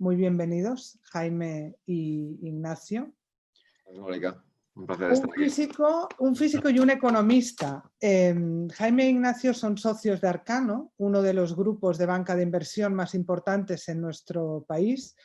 Muy bienvenidos, Jaime y Ignacio. Mónica, un placer estar aquí. Un físico y un economista. Jaime e Ignacio son socios de Arcano, uno de los grupos de banca de inversión más importantes en nuestro país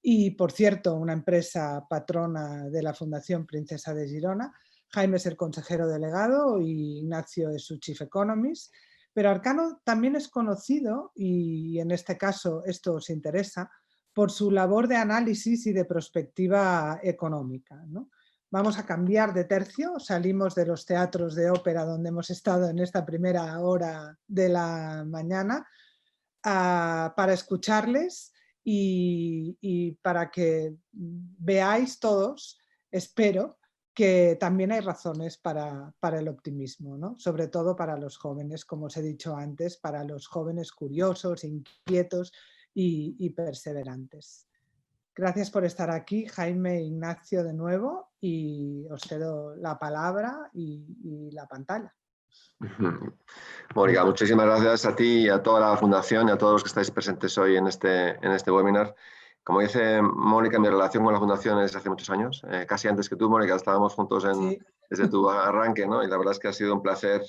y, por cierto, una empresa patrona de la Fundación Princesa de Girona. Jaime es el consejero delegado y Ignacio es su chief economist. Pero Arcano también es conocido, y en este caso esto os interesa, por su labor de análisis y de perspectiva económica, ¿no? Vamos a cambiar de tercio, salimos de los teatros de ópera donde hemos estado en esta primera hora de la mañana para escucharles y para que veáis todos, espero, que también hay razones para el optimismo, ¿no? Sobre todo para los jóvenes, como os he dicho antes, para los jóvenes curiosos, inquietos y perseverantes. Gracias por estar aquí, Jaime e Ignacio, de nuevo, y os cedo la palabra y la pantalla. Mónica, muchísimas gracias a ti y a toda la Fundación y a todos los que estáis presentes hoy en este webinar. Como dice Mónica, mi relación con la Fundación es hace muchos años, casi antes que tú, Mónica, estábamos juntos desde tu arranque, ¿no? Y la verdad es que ha sido un placer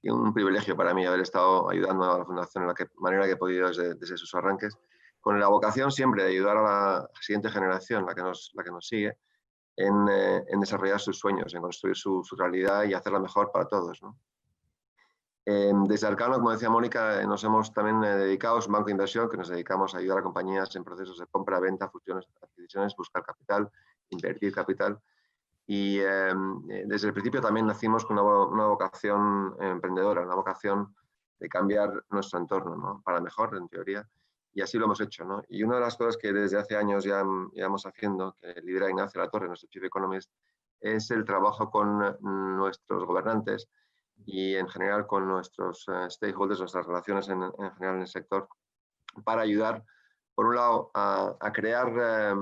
y un privilegio para mí haber estado ayudando a la Fundación en la manera que he podido desde sus arranques, con la vocación siempre de ayudar a la siguiente generación, la que nos sigue, en desarrollar sus sueños, en construir su realidad y hacerla mejor para todos, ¿no? Desde Arcano, como decía Mónica, nos hemos también dedicado, es un banco de inversión que nos dedicamos a ayudar a compañías en procesos de compra, venta, fusiones, adquisiciones, buscar capital, invertir capital. Y desde el principio también nacimos con una vocación emprendedora, una vocación de cambiar nuestro entorno, ¿no? Para mejor, en teoría, y así lo hemos hecho, ¿no? Y una de las cosas que desde hace años ya vamos haciendo, que lidera Ignacio Latorre, nuestro chief economist, es el trabajo con nuestros gobernantes y en general con nuestros stakeholders, nuestras relaciones en general en el sector, para ayudar, por un lado, a crear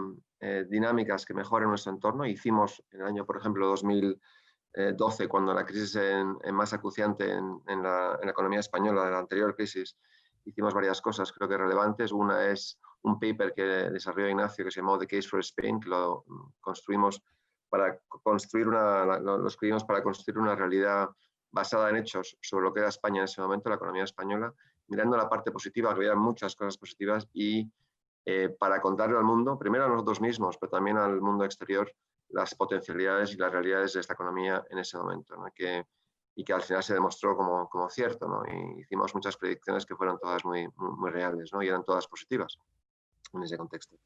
dinámicas que mejoren nuestro entorno. Hicimos en el año, por ejemplo, 2012, cuando la crisis más acuciante en la economía española, de la anterior crisis, hicimos varias cosas, creo que relevantes. Una es un paper que desarrolló Ignacio que se llamó The Case for Spain, que lo construimos para construir lo escribimos para construir una realidad basada en hechos sobre lo que era España en ese momento, la economía española, mirando la parte positiva, que había muchas cosas positivas y para contarle al mundo, primero a nosotros mismos, pero también al mundo exterior, las potencialidades y las realidades de esta economía en ese momento, ¿no? Y que al final se demostró como cierto, ¿no? Y hicimos muchas predicciones que fueron todas muy reales, ¿no? Y eran todas positivas en ese contexto.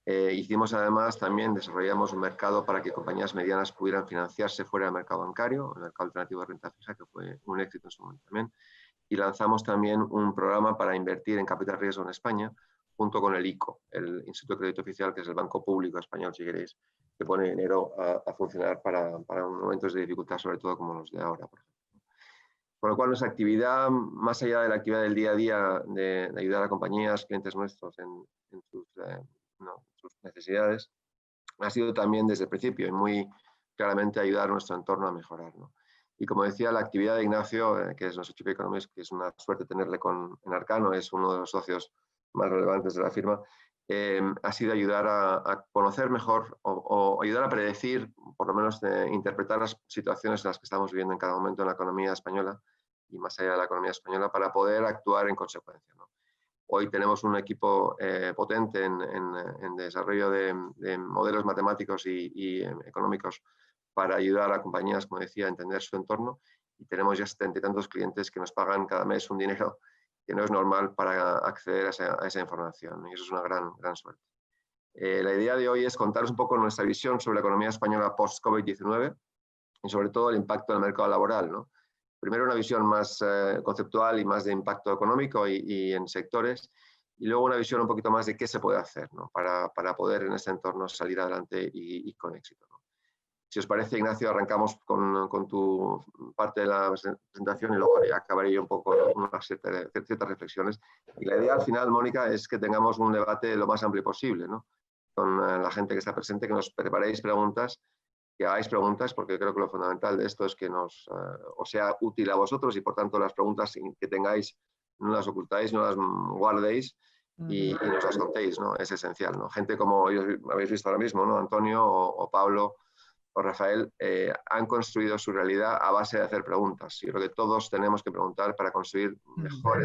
Hicimos además también, desarrollamos un mercado para que compañías medianas pudieran financiarse fuera del mercado bancario, el mercado alternativo de renta fija, que fue un éxito en su momento también. Y lanzamos también un programa para invertir en capital riesgo en España, junto con el ICO, el Instituto de Crédito Oficial, que es el Banco Público Español, si queréis, que pone dinero a funcionar para momentos de dificultad, sobre todo como los de ahora, por ejemplo. Con lo cual, nuestra actividad, más allá de la actividad del día a día de ayudar a compañías, clientes nuestros en sus necesidades, ha sido también desde el principio y muy claramente ayudar a nuestro entorno a mejorar, ¿no? Y como decía, la actividad de Ignacio, que es nuestro chief economist, que es una suerte tenerle en Arcano, es uno de los socios más relevantes de la firma, ha sido ayudar a conocer mejor o ayudar a predecir, por lo menos interpretar las situaciones en las que estamos viviendo en cada momento en la economía española y más allá de la economía española para poder actuar en consecuencia, ¿no? Hoy tenemos un equipo potente en desarrollo de modelos matemáticos y económicos para ayudar a compañías, como decía, a entender su entorno, y tenemos ya 70 y tantos clientes que nos pagan cada mes un dinero que no es normal para acceder a esa información, y eso es una gran suerte. La idea de hoy es contaros un poco nuestra visión sobre la economía española post-COVID-19 y sobre todo el impacto del mercado laboral, ¿no? Primero una visión más conceptual y más de impacto económico y en sectores, y luego una visión un poquito más de qué se puede hacer, ¿no? para poder en este entorno salir adelante y con éxito, ¿no? Si os parece, Ignacio, arrancamos con tu parte de la presentación y luego acabaré yo un poco unas ciertas reflexiones. Y la idea al final, Mónica, es que tengamos un debate lo más amplio posible, ¿no? Con la gente que está presente, que nos preparéis preguntas, que hagáis preguntas, porque creo que lo fundamental de esto es que os sea útil a vosotros y por tanto las preguntas que tengáis no las ocultáis, no las guardéis y nos las contéis, ¿no? Es esencial, ¿no? Gente como habéis visto ahora mismo, ¿no? Antonio o Pablo o Rafael han construido su realidad a base de hacer preguntas. Yo creo que todos tenemos que preguntar para construir mejor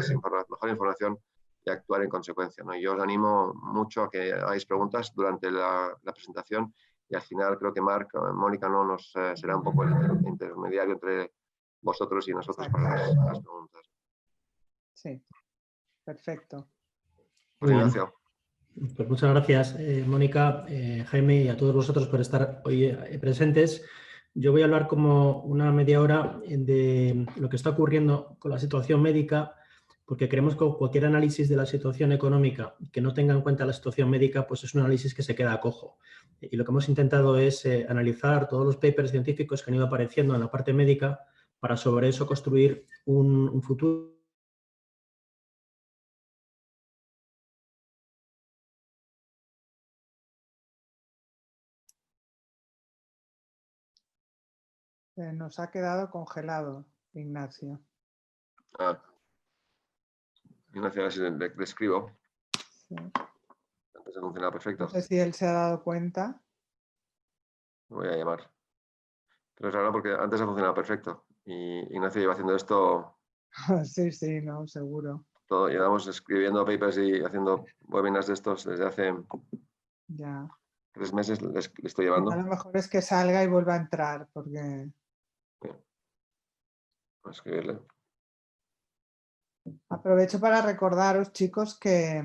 información y actuar en consecuencia, ¿no? Yo os animo mucho a que hagáis preguntas durante la presentación y al final creo que Mónica no nos será un poco el intermediario entre vosotros y nosotros para las preguntas. Sí, perfecto. Pues Ignacio. Pues muchas gracias, Mónica, Jaime y a todos vosotros por estar hoy presentes. Yo voy a hablar como una media hora de lo que está ocurriendo con la situación médica, porque creemos que cualquier análisis de la situación económica que no tenga en cuenta la situación médica, pues es un análisis que se queda cojo. Y lo que hemos intentado es analizar todos los papers científicos que han ido apareciendo en la parte médica para sobre eso construir un futuro. Nos ha quedado congelado, Ignacio. Ignacio, a ver si le escribo. Sí. Antes ha funcionado perfecto. No sé si él se ha dado cuenta. Me voy a llamar. Pero es raro porque antes ha funcionado perfecto. Y Ignacio lleva haciendo esto. Sí, sí, no, seguro. Todo. Llevamos escribiendo papers y haciendo webinars de estos desde hace 3 meses. Le estoy llevando. A lo mejor es que salga y vuelva a entrar, porque... Voy a escribirle. Aprovecho para recordaros, chicos, que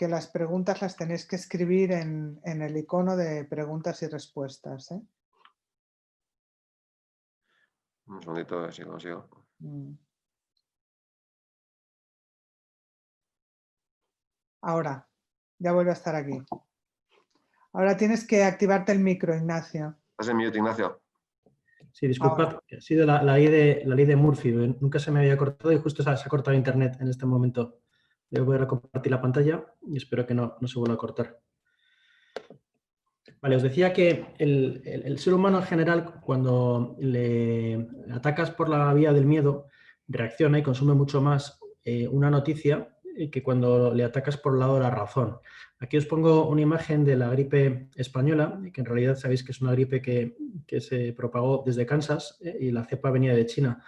las preguntas las tenéis que escribir en el icono de preguntas y respuestas, ¿eh? Un segundito, a ver si consigo. Ahora, ya vuelve a estar aquí. Ahora tienes que activarte el micro, Ignacio. ¿Estás en mute, Ignacio? Sí, disculpad, ha sido la ley de Murphy. Nunca se me había cortado y justo se ha cortado internet en este momento. Voy a compartir la pantalla y espero que no se vuelva a cortar. Vale, os decía que el ser humano en general, cuando le atacas por la vía del miedo, reacciona y consume mucho más una noticia que cuando le atacas por el lado de la razón. Aquí os pongo una imagen de la gripe española, que en realidad sabéis que es una gripe que se propagó desde Kansas y la cepa venía de China,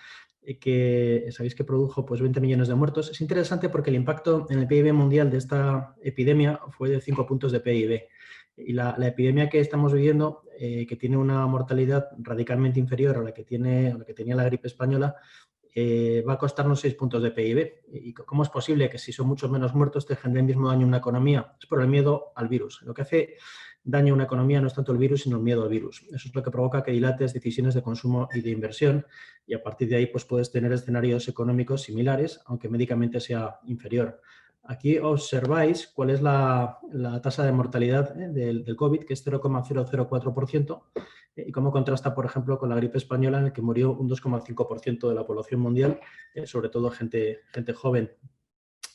que sabéis que produjo pues, 20 millones de muertos. Es interesante porque el impacto en el PIB mundial de esta epidemia fue de 5 puntos de PIB. Y la epidemia que estamos viviendo, que tiene una mortalidad radicalmente inferior a la que tenía la gripe española, va a costarnos 6 puntos de PIB. ¿Y cómo es posible que si son muchos menos muertos te genere el mismo daño en una economía? Es por el miedo al virus. Lo que hace daño a una economía no es tanto el virus, sino el miedo al virus. Eso es lo que provoca que dilates decisiones de consumo y de inversión y a partir de ahí pues, puedes tener escenarios económicos similares, aunque médicamente sea inferior. Aquí observáis cuál es la tasa de mortalidad del COVID, que es 0,004%, y cómo contrasta, por ejemplo, con la gripe española, en la que murió un 2,5% de la población mundial, sobre todo gente joven.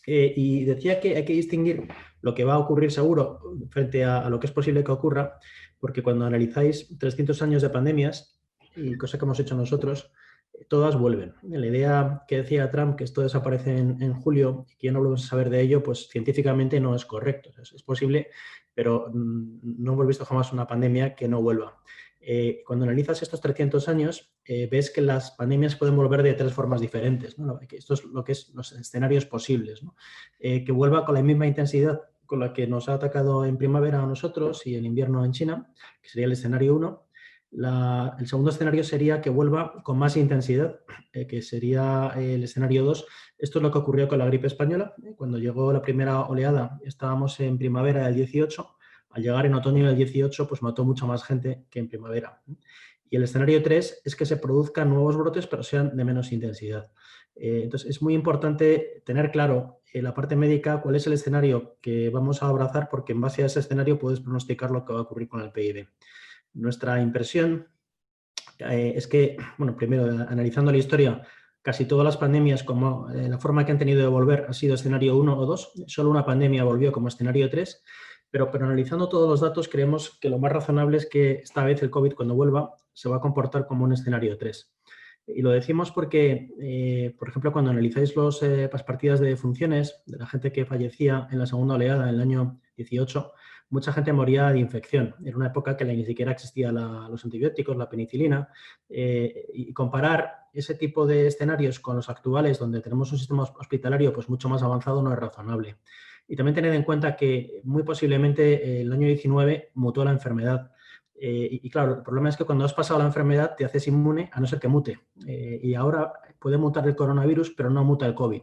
Y decía que hay que distinguir lo que va a ocurrir seguro frente a lo que es posible que ocurra, porque cuando analizáis 300 años de pandemias, y cosa que hemos hecho nosotros, todas vuelven. La idea que decía Trump, que esto desaparece en julio y que ya no volvemos a saber de ello, pues científicamente no es correcto. Es posible, pero no hemos visto jamás una pandemia que no vuelva. Cuando analizas estos 300 años, ves que las pandemias pueden volver de 3 formas diferentes, ¿no? Esto es lo que es los escenarios posibles, ¿no? Que vuelva con la misma intensidad con la que nos ha atacado en primavera a nosotros y en invierno en China, que sería el escenario 1. El segundo escenario sería que vuelva con más intensidad, que sería el escenario 2. Esto es lo que ocurrió con la gripe española. Cuando llegó la primera oleada, estábamos en primavera del 18. Al llegar en otoño del 18, pues mató mucha más gente que en primavera. Y el escenario 3 es que se produzcan nuevos brotes, pero sean de menos intensidad. Entonces, es muy importante tener claro en la parte médica cuál es el escenario que vamos a abrazar, porque en base a ese escenario puedes pronosticar lo que va a ocurrir con el PIB. Nuestra impresión es que, bueno, primero, analizando la historia, casi todas las pandemias, como la forma que han tenido de volver ha sido escenario 1 o 2, solo una pandemia volvió como escenario 3, pero analizando todos los datos creemos que lo más razonable es que esta vez el COVID, cuando vuelva, se va a comportar como un escenario 3. Y lo decimos porque, por ejemplo, cuando analizáis las partidas de defunciones de la gente que fallecía en la segunda oleada en el año 18, mucha gente moría de infección. Era una época que ni siquiera existían los antibióticos, la penicilina. Y comparar ese tipo de escenarios con los actuales, donde tenemos un sistema hospitalario pues, mucho más avanzado, no es razonable. Y también tened en cuenta que muy posiblemente el año 19 mutó la enfermedad. Y claro, el problema es que cuando has pasado la enfermedad te haces inmune a no ser que mute. Y ahora puede mutar el coronavirus, pero no muta el COVID.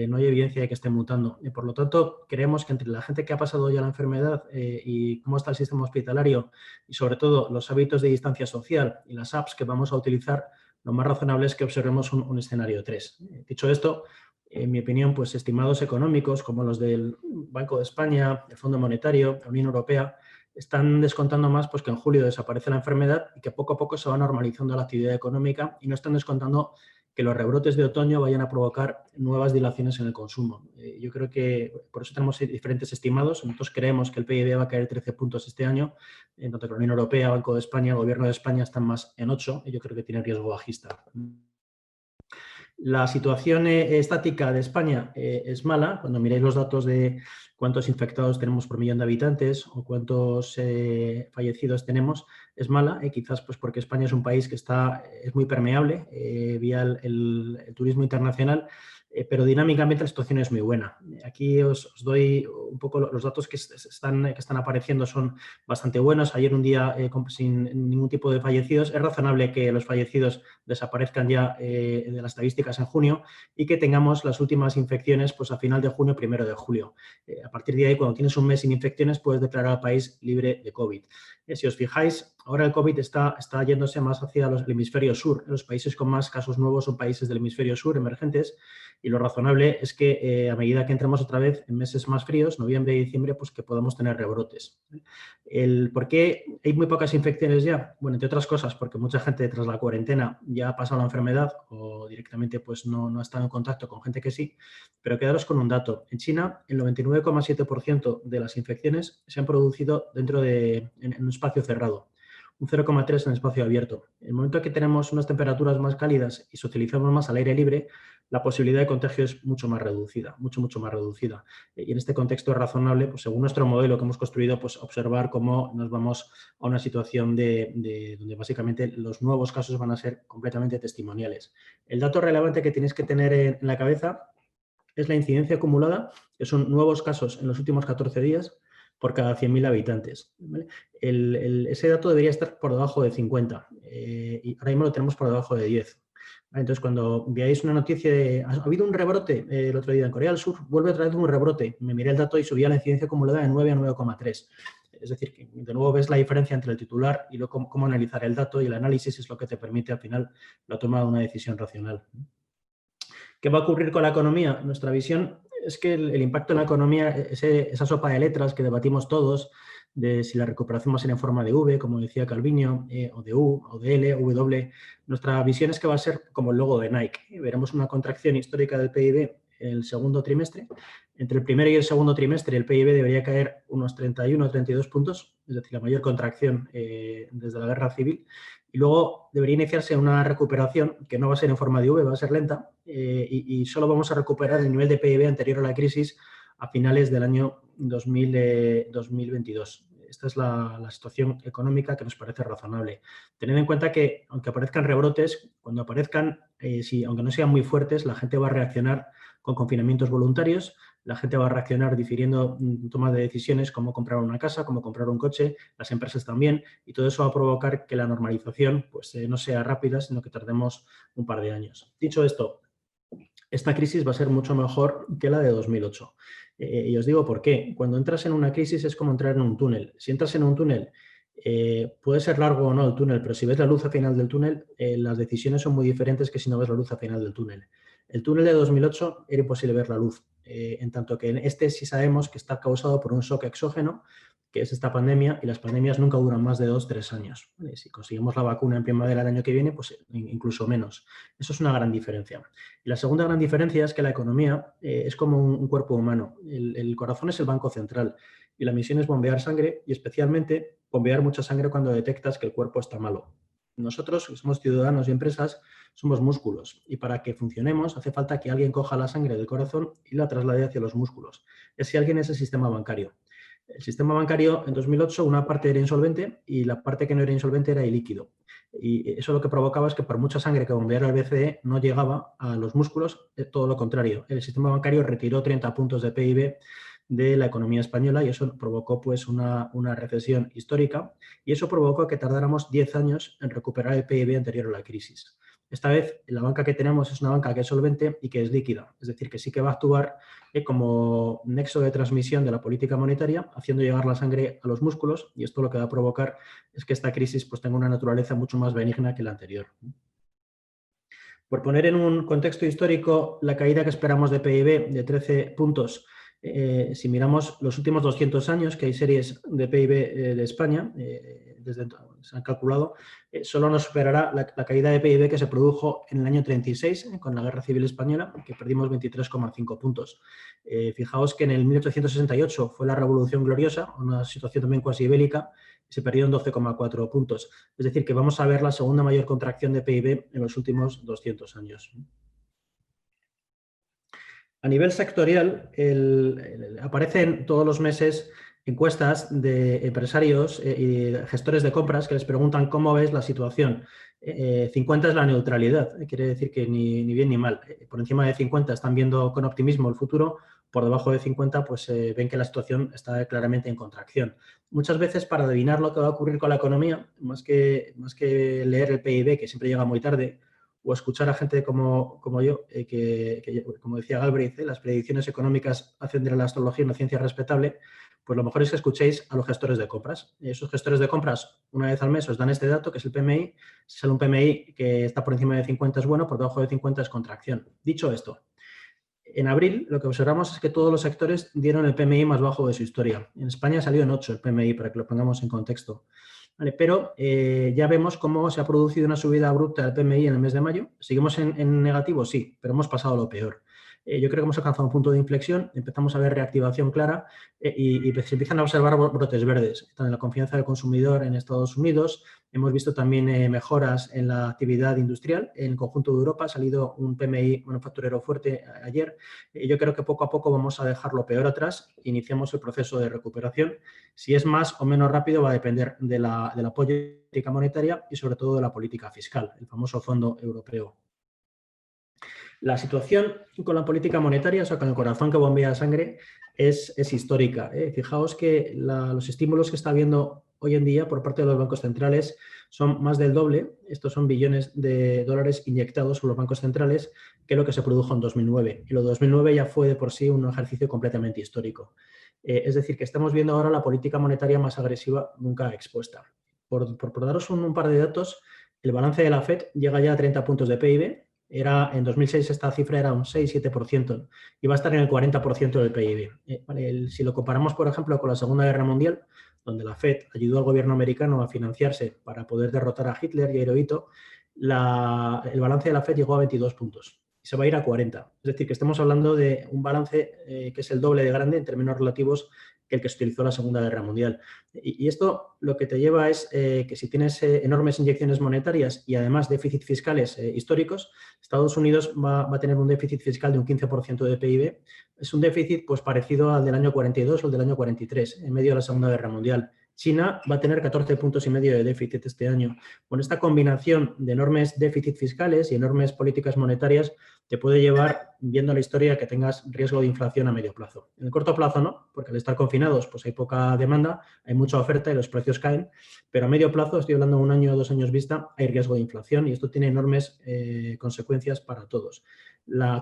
No hay evidencia de que esté mutando. Por lo tanto, creemos que entre la gente que ha pasado ya la enfermedad y cómo está el sistema hospitalario y sobre todo los hábitos de distancia social y las apps que vamos a utilizar, lo más razonable es que observemos un escenario 3. Dicho esto, en mi opinión, pues estimados económicos como los del Banco de España, el Fondo Monetario, la Unión Europea, están descontando más pues, que en julio desaparece la enfermedad y que poco a poco se va normalizando la actividad económica y no están descontando que los rebrotes de otoño vayan a provocar nuevas dilaciones en el consumo. Yo creo que por eso tenemos diferentes estimados. Nosotros creemos que el PIB va a caer 13 puntos este año, en tanto que la Unión Europea, Banco de España, el Gobierno de España están más en 8 y yo creo que tiene riesgo bajista. La situación estática de España es mala. Cuando miráis los datos de cuántos infectados tenemos por millón de habitantes o cuántos fallecidos tenemos, es mala. Quizás pues porque España es un país que es muy permeable vía el turismo internacional, pero dinámicamente la situación es muy buena. Aquí os doy un poco los datos que están apareciendo son bastante buenos. Ayer un día sin ningún tipo de fallecidos. Es razonable que los fallecidos desaparezcan ya de las estadísticas en junio y que tengamos las últimas infecciones pues a final de junio, 1 de julio. A partir de ahí, cuando tienes un mes sin infecciones, puedes declarar al país libre de COVID. Si os fijáis, ahora el COVID está yéndose más hacia el hemisferio sur. Los países con más casos nuevos son países del hemisferio sur, emergentes, y lo razonable es que a medida que entremos otra vez en meses más fríos, noviembre y diciembre, pues que podamos tener rebrotes. ¿Por qué hay muy pocas infecciones ya? Bueno, entre otras cosas, porque mucha gente tras la cuarentena ya ha pasado la enfermedad o directamente pues no ha estado en contacto con gente que sí, pero quedaros con un dato. En China, el 99,7% de las infecciones se han producido en un espacio cerrado, un 0,3% en espacio abierto. En el momento que tenemos unas temperaturas más cálidas y socializamos más al aire libre, la posibilidad de contagio es mucho más reducida, mucho más reducida. Y en este contexto es razonable, pues según nuestro modelo que hemos construido, pues observar cómo nos vamos a una situación donde básicamente los nuevos casos van a ser completamente testimoniales. El dato relevante que tenéis que tener en la cabeza es la incidencia acumulada, que son nuevos casos en los últimos 14 días por cada 100.000 habitantes. ¿Vale? Ese dato debería estar por debajo de 50 y ahora mismo lo tenemos por debajo de 10. Entonces, cuando veáis una noticia de ha habido un rebrote el otro día en Corea del Sur, vuelve otra vez un rebrote. Me miré el dato y subía la incidencia acumulada de 9 a 9,3. Es decir, que de nuevo ves la diferencia entre el titular y cómo analizar el dato, y el análisis es lo que te permite al final la toma de una decisión racional. ¿Qué va a ocurrir con la economía? Nuestra visión es que el impacto en la economía, esa sopa de letras que debatimos todos, de si la recuperación va a ser en forma de V, como decía Calviño, o de U, o de L, W. Nuestra visión es que va a ser como el logo de Nike. Veremos una contracción histórica del PIB en el segundo trimestre. Entre el primero y el segundo trimestre el PIB debería caer unos 31 o 32 puntos, es decir, la mayor contracción desde la guerra civil. Y luego debería iniciarse una recuperación que no va a ser en forma de V, va a ser lenta, y solo vamos a recuperar el nivel de PIB anterior a la crisis a finales del año 2022. Esta es la situación económica que nos parece razonable. Tened en cuenta que, aunque aparezcan rebrotes, cuando aparezcan, aunque no sean muy fuertes, la gente va a reaccionar con confinamientos voluntarios, la gente va a reaccionar difiriendo toma de decisiones como comprar una casa, como comprar un coche, las empresas también, y todo eso va a provocar que la normalización pues, no sea rápida, sino que tardemos un par de años. Dicho esto, esta crisis va a ser mucho mejor que la de 2008. Y os digo por qué. Cuando entras en una crisis es como entrar en un túnel. Si entras en un túnel, puede ser largo o no el túnel, pero si ves la luz al final del túnel, las decisiones son muy diferentes que si no ves la luz al final del túnel. El túnel de 2008 era imposible ver la luz, en tanto que en este sí sabemos que está causado por un shock exógeno, que es esta pandemia, y las pandemias nunca duran más de 2 o 3 años. Si conseguimos la vacuna en primavera del año que viene, pues incluso menos. Eso es una gran diferencia. Y la segunda gran diferencia es que la economía es como un cuerpo humano. El corazón es el banco central y la misión es bombear sangre, y especialmente bombear mucha sangre cuando detectas que el cuerpo está malo. Nosotros, que somos ciudadanos y empresas, somos músculos y para que funcionemos hace falta que alguien coja la sangre del corazón y la traslade hacia los músculos. Ese alguien es el sistema bancario. El sistema bancario en 2008 una parte era insolvente y la parte que no era insolvente era ilíquido. Y eso lo que provocaba es que por mucha sangre que bombeara el BCE no llegaba a los músculos, todo lo contrario. El sistema bancario retiró 30 puntos de PIB de la economía española y eso provocó pues una recesión histórica y eso provocó que tardáramos 10 años en recuperar el PIB anterior a la crisis. Esta vez la banca que tenemos es una banca que es solvente y que es líquida, es decir, que sí que va a actuar como nexo de transmisión de la política monetaria, haciendo llegar la sangre a los músculos y esto lo que va a provocar es que esta crisis pues, tenga una naturaleza mucho más benigna que la anterior. Por poner en un contexto histórico la caída que esperamos de PIB de 13 puntos, si miramos los últimos 200 años, que hay series de PIB de España, desde se han calculado, solo nos superará la caída de PIB que se produjo en el año 36 con la Guerra Civil Española, que perdimos 23,5 puntos. Fijaos que en el 1868 fue la Revolución Gloriosa, una situación también cuasi bélica, y se perdieron 12,4 puntos. Es decir, que vamos a ver la segunda mayor contracción de PIB en los últimos 200 años. A nivel sectorial, aparecen todos los meses encuestas de empresarios y gestores de compras que les preguntan cómo ves la situación. 50 es la neutralidad, quiere decir que ni bien ni mal. Por encima de 50 están viendo con optimismo el futuro, por debajo de 50 pues ven que la situación está claramente en contracción. Muchas veces para adivinar lo que va a ocurrir con la economía, más que leer el PIB, que siempre llega muy tarde, o escuchar a gente como yo, que como decía Galbraith, las predicciones económicas hacen de la astrología una ciencia respetable, pues lo mejor es que escuchéis a los gestores de compras. Esos gestores de compras, una vez al mes, os dan este dato, que es el PMI. Si sale un PMI que está por encima de 50 es bueno, por debajo de 50 es contracción. Dicho esto, en abril lo que observamos es que todos los sectores dieron el PMI más bajo de su historia. En España salió en 8 el PMI, para que lo pongamos en contexto. Vale, pero ya vemos cómo se ha producido una subida abrupta del PMI en el mes de mayo. ¿Seguimos en negativo? Sí, pero hemos pasado lo peor. Yo creo que hemos alcanzado un punto de inflexión, empezamos a ver reactivación clara y se empiezan a observar brotes verdes. Están en la confianza del consumidor en Estados Unidos, hemos visto también mejoras en la actividad industrial. En el conjunto de Europa ha salido un PMI manufacturero fuerte ayer. Yo creo que poco a poco vamos a dejar lo peor atrás, iniciamos el proceso de recuperación. Si es más o menos rápido va a depender de la política monetaria y sobre todo de la política fiscal, el famoso Fondo Europeo. La situación con la política monetaria, o sea, con el corazón que bombea sangre, es histórica. Fijaos que los estímulos que está habiendo hoy en día por parte de los bancos centrales son más del doble. Estos son billones de dólares inyectados por los bancos centrales que lo que se produjo en 2009. Y lo de 2009 ya fue de por sí un ejercicio completamente histórico. Es decir, que estamos viendo ahora la política monetaria más agresiva nunca expuesta. Por daros un par de datos, el balance de la FED llega ya a 30 puntos de PIB. En 2006 esta cifra era un 6-7% y va a estar en el 40% del PIB. Si lo comparamos, por ejemplo, con la Segunda Guerra Mundial, donde la FED ayudó al gobierno americano a financiarse para poder derrotar a Hitler y a Hirohito, el balance de la FED llegó a 22 puntos y se va a ir a 40. Es decir, que estamos hablando de un balance que es el doble de grande en términos relativos que el que se utilizó en la Segunda Guerra Mundial. Y esto lo que te lleva es que si tienes enormes inyecciones monetarias y además déficits fiscales históricos, Estados Unidos va a tener un déficit fiscal de un 15% de PIB. Es un déficit pues, parecido al del año 42 o el del año 43, en medio de la Segunda Guerra Mundial. China va a tener 14 puntos y medio de déficit este año. Con esta combinación de enormes déficits fiscales y enormes políticas monetarias te puede llevar, viendo la historia, que tengas riesgo de inflación a medio plazo. En el corto plazo no, porque al estar confinados pues hay poca demanda, hay mucha oferta y los precios caen, pero a medio plazo, estoy hablando de 1 año o 2 años vista, hay riesgo de inflación y esto tiene enormes consecuencias para todos.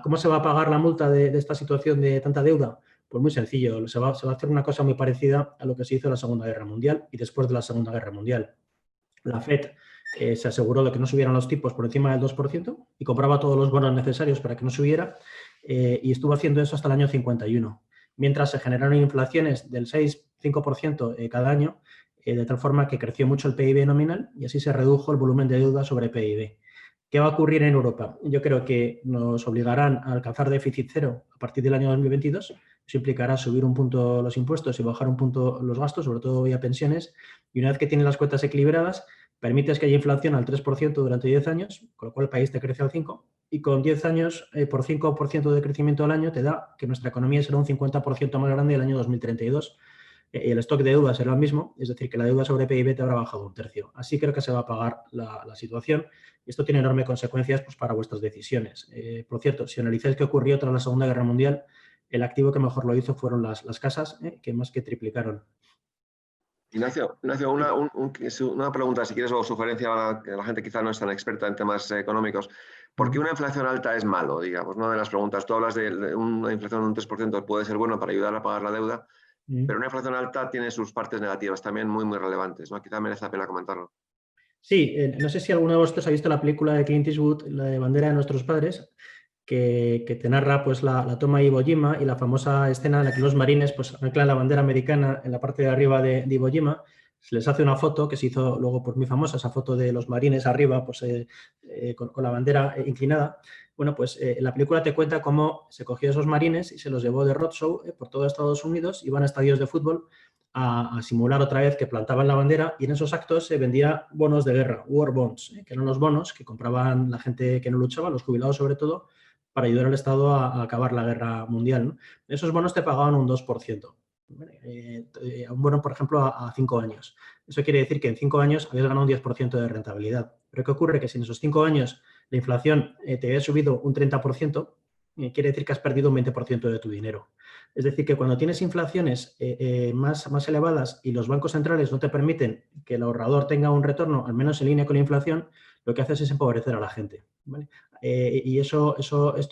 ¿Cómo se va a pagar la multa de esta situación de tanta deuda? Pues muy sencillo, se va a hacer una cosa muy parecida a lo que se hizo en la Segunda Guerra Mundial y después de la Segunda Guerra Mundial. La FED se aseguró de que no subieran los tipos por encima del 2% y compraba todos los bonos necesarios para que no subiera y estuvo haciendo eso hasta el año 51. Mientras se generaron inflaciones del 6-5% cada año, de tal forma que creció mucho el PIB nominal y así se redujo el volumen de deuda sobre PIB. ¿Qué va a ocurrir en Europa? Yo creo que nos obligarán a alcanzar déficit cero a partir del año 2022. Eso implicará subir un punto los impuestos y bajar un punto los gastos, sobre todo vía pensiones. Y una vez que tienen las cuentas equilibradas, permites que haya inflación al 3% durante 10 años, con lo cual el país te crece al 5%, y con 10 años, por 5% de crecimiento al año, te da que nuestra economía será un 50% más grande el año 2032. Y el stock de deuda será el mismo, es decir, que la deuda sobre PIB te habrá bajado un tercio. Así creo que se va a pagar la situación y esto tiene enormes consecuencias pues, para vuestras decisiones. Por cierto, si analizáis qué ocurrió tras la Segunda Guerra Mundial, el activo que mejor lo hizo fueron las casas, que más que triplicaron. Ignacio, una pregunta, si quieres, o sugerencia para que la gente quizá no es tan experta en temas económicos. ¿Por qué una inflación alta es malo? Digamos, una de las preguntas. Tú hablas de una inflación de un 3%, puede ser bueno para ayudar a pagar la deuda, pero una inflación alta tiene sus partes negativas también muy, muy relevantes, ¿no? Quizá merece la pena comentarlo. Sí, no sé si alguno de vosotros ha visto la película de Clint Eastwood, la de Bandera de nuestros padres, que te narra pues, la toma de Iwo Jima y la famosa escena en la que los marines pues, anclan la bandera americana en la parte de arriba de Iwo Jima. Se les hace una foto que se hizo luego pues, muy famosa, esa foto de los marines arriba pues, con la bandera inclinada. Bueno, pues la película te cuenta cómo se cogió a esos marines y se los llevó de roadshow por todo Estados Unidos, iban a estadios de fútbol a simular otra vez que plantaban la bandera y en esos actos se vendía bonos de guerra, war bonds, que eran los bonos que compraban la gente que no luchaba, los jubilados sobre todo, para ayudar al Estado a acabar la guerra mundial, ¿no? Esos bonos te pagaban un 2%. Un bono, por ejemplo, a 5 años. Eso quiere decir que en 5 años habías ganado un 10% de rentabilidad. Pero ¿qué ocurre? Que si en esos 5 años la inflación te había subido un 30%, quiere decir que has perdido un 20% de tu dinero. Es decir, que cuando tienes inflaciones más elevadas y los bancos centrales no te permiten que el ahorrador tenga un retorno, al menos en línea con la inflación, lo que haces es empobrecer a la gente, ¿vale? Y esto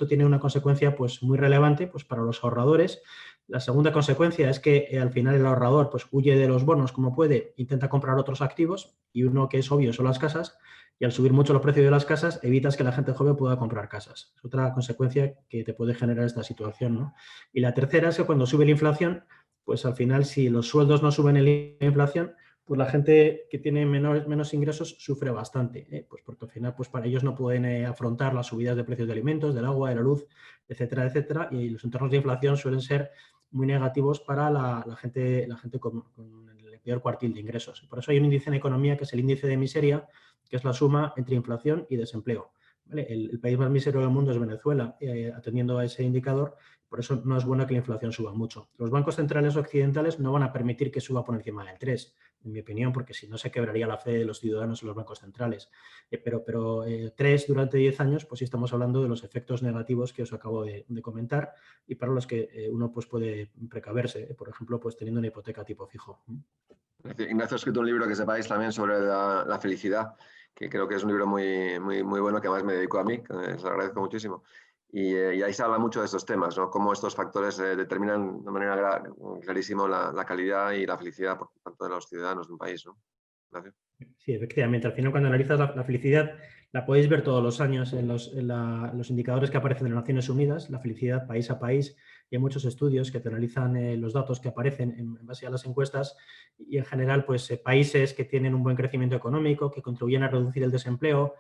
tiene una consecuencia pues, muy relevante pues, para los ahorradores. La segunda consecuencia es que al final el ahorrador pues, huye de los bonos como puede, intenta comprar otros activos y uno que es obvio son las casas y al subir mucho los precios de las casas evitas que la gente joven pueda comprar casas. Es otra consecuencia que te puede generar esta situación, ¿no? Y la tercera es que cuando sube la inflación, pues al final si los sueldos no suben en la inflación, pues la gente que tiene menos ingresos sufre bastante, pues porque al final pues para ellos no pueden afrontar las subidas de precios de alimentos, del agua, de la luz, etcétera, etcétera, y los entornos de inflación suelen ser muy negativos para la gente con el peor cuartil de ingresos. Por eso hay un índice en economía que es el índice de miseria, que es la suma entre inflación y desempleo. ¿Vale? El país más miserable del mundo es Venezuela, atendiendo a ese indicador. Por eso no es bueno que la inflación suba mucho. Los bancos centrales occidentales no van a permitir que suba por encima del 3, en mi opinión, porque si no se quebraría la fe de los ciudadanos en los bancos centrales. Pero 3 durante 10 años, pues sí estamos hablando de los efectos negativos que os acabo de comentar y para los que uno pues, puede precaverse, por ejemplo, pues teniendo una hipoteca tipo fijo. Ignacio ha escrito un libro que sepáis también sobre la felicidad, que creo que es un libro muy, muy, muy bueno, que además me dedico a mí, que os agradezco muchísimo. Y ahí se habla mucho de estos temas, ¿no? Cómo estos factores determinan de manera clarísima la calidad y la felicidad por tanto de los ciudadanos de un país, ¿no? Gracias. Sí, efectivamente. Al final, cuando analizas la felicidad, la podéis ver todos los años en los indicadores que aparecen en las Naciones Unidas, la felicidad país a país, y hay muchos estudios que te analizan los datos que aparecen en base a las encuestas y en general, pues países que tienen un buen crecimiento económico, que contribuyen a reducir el desempleo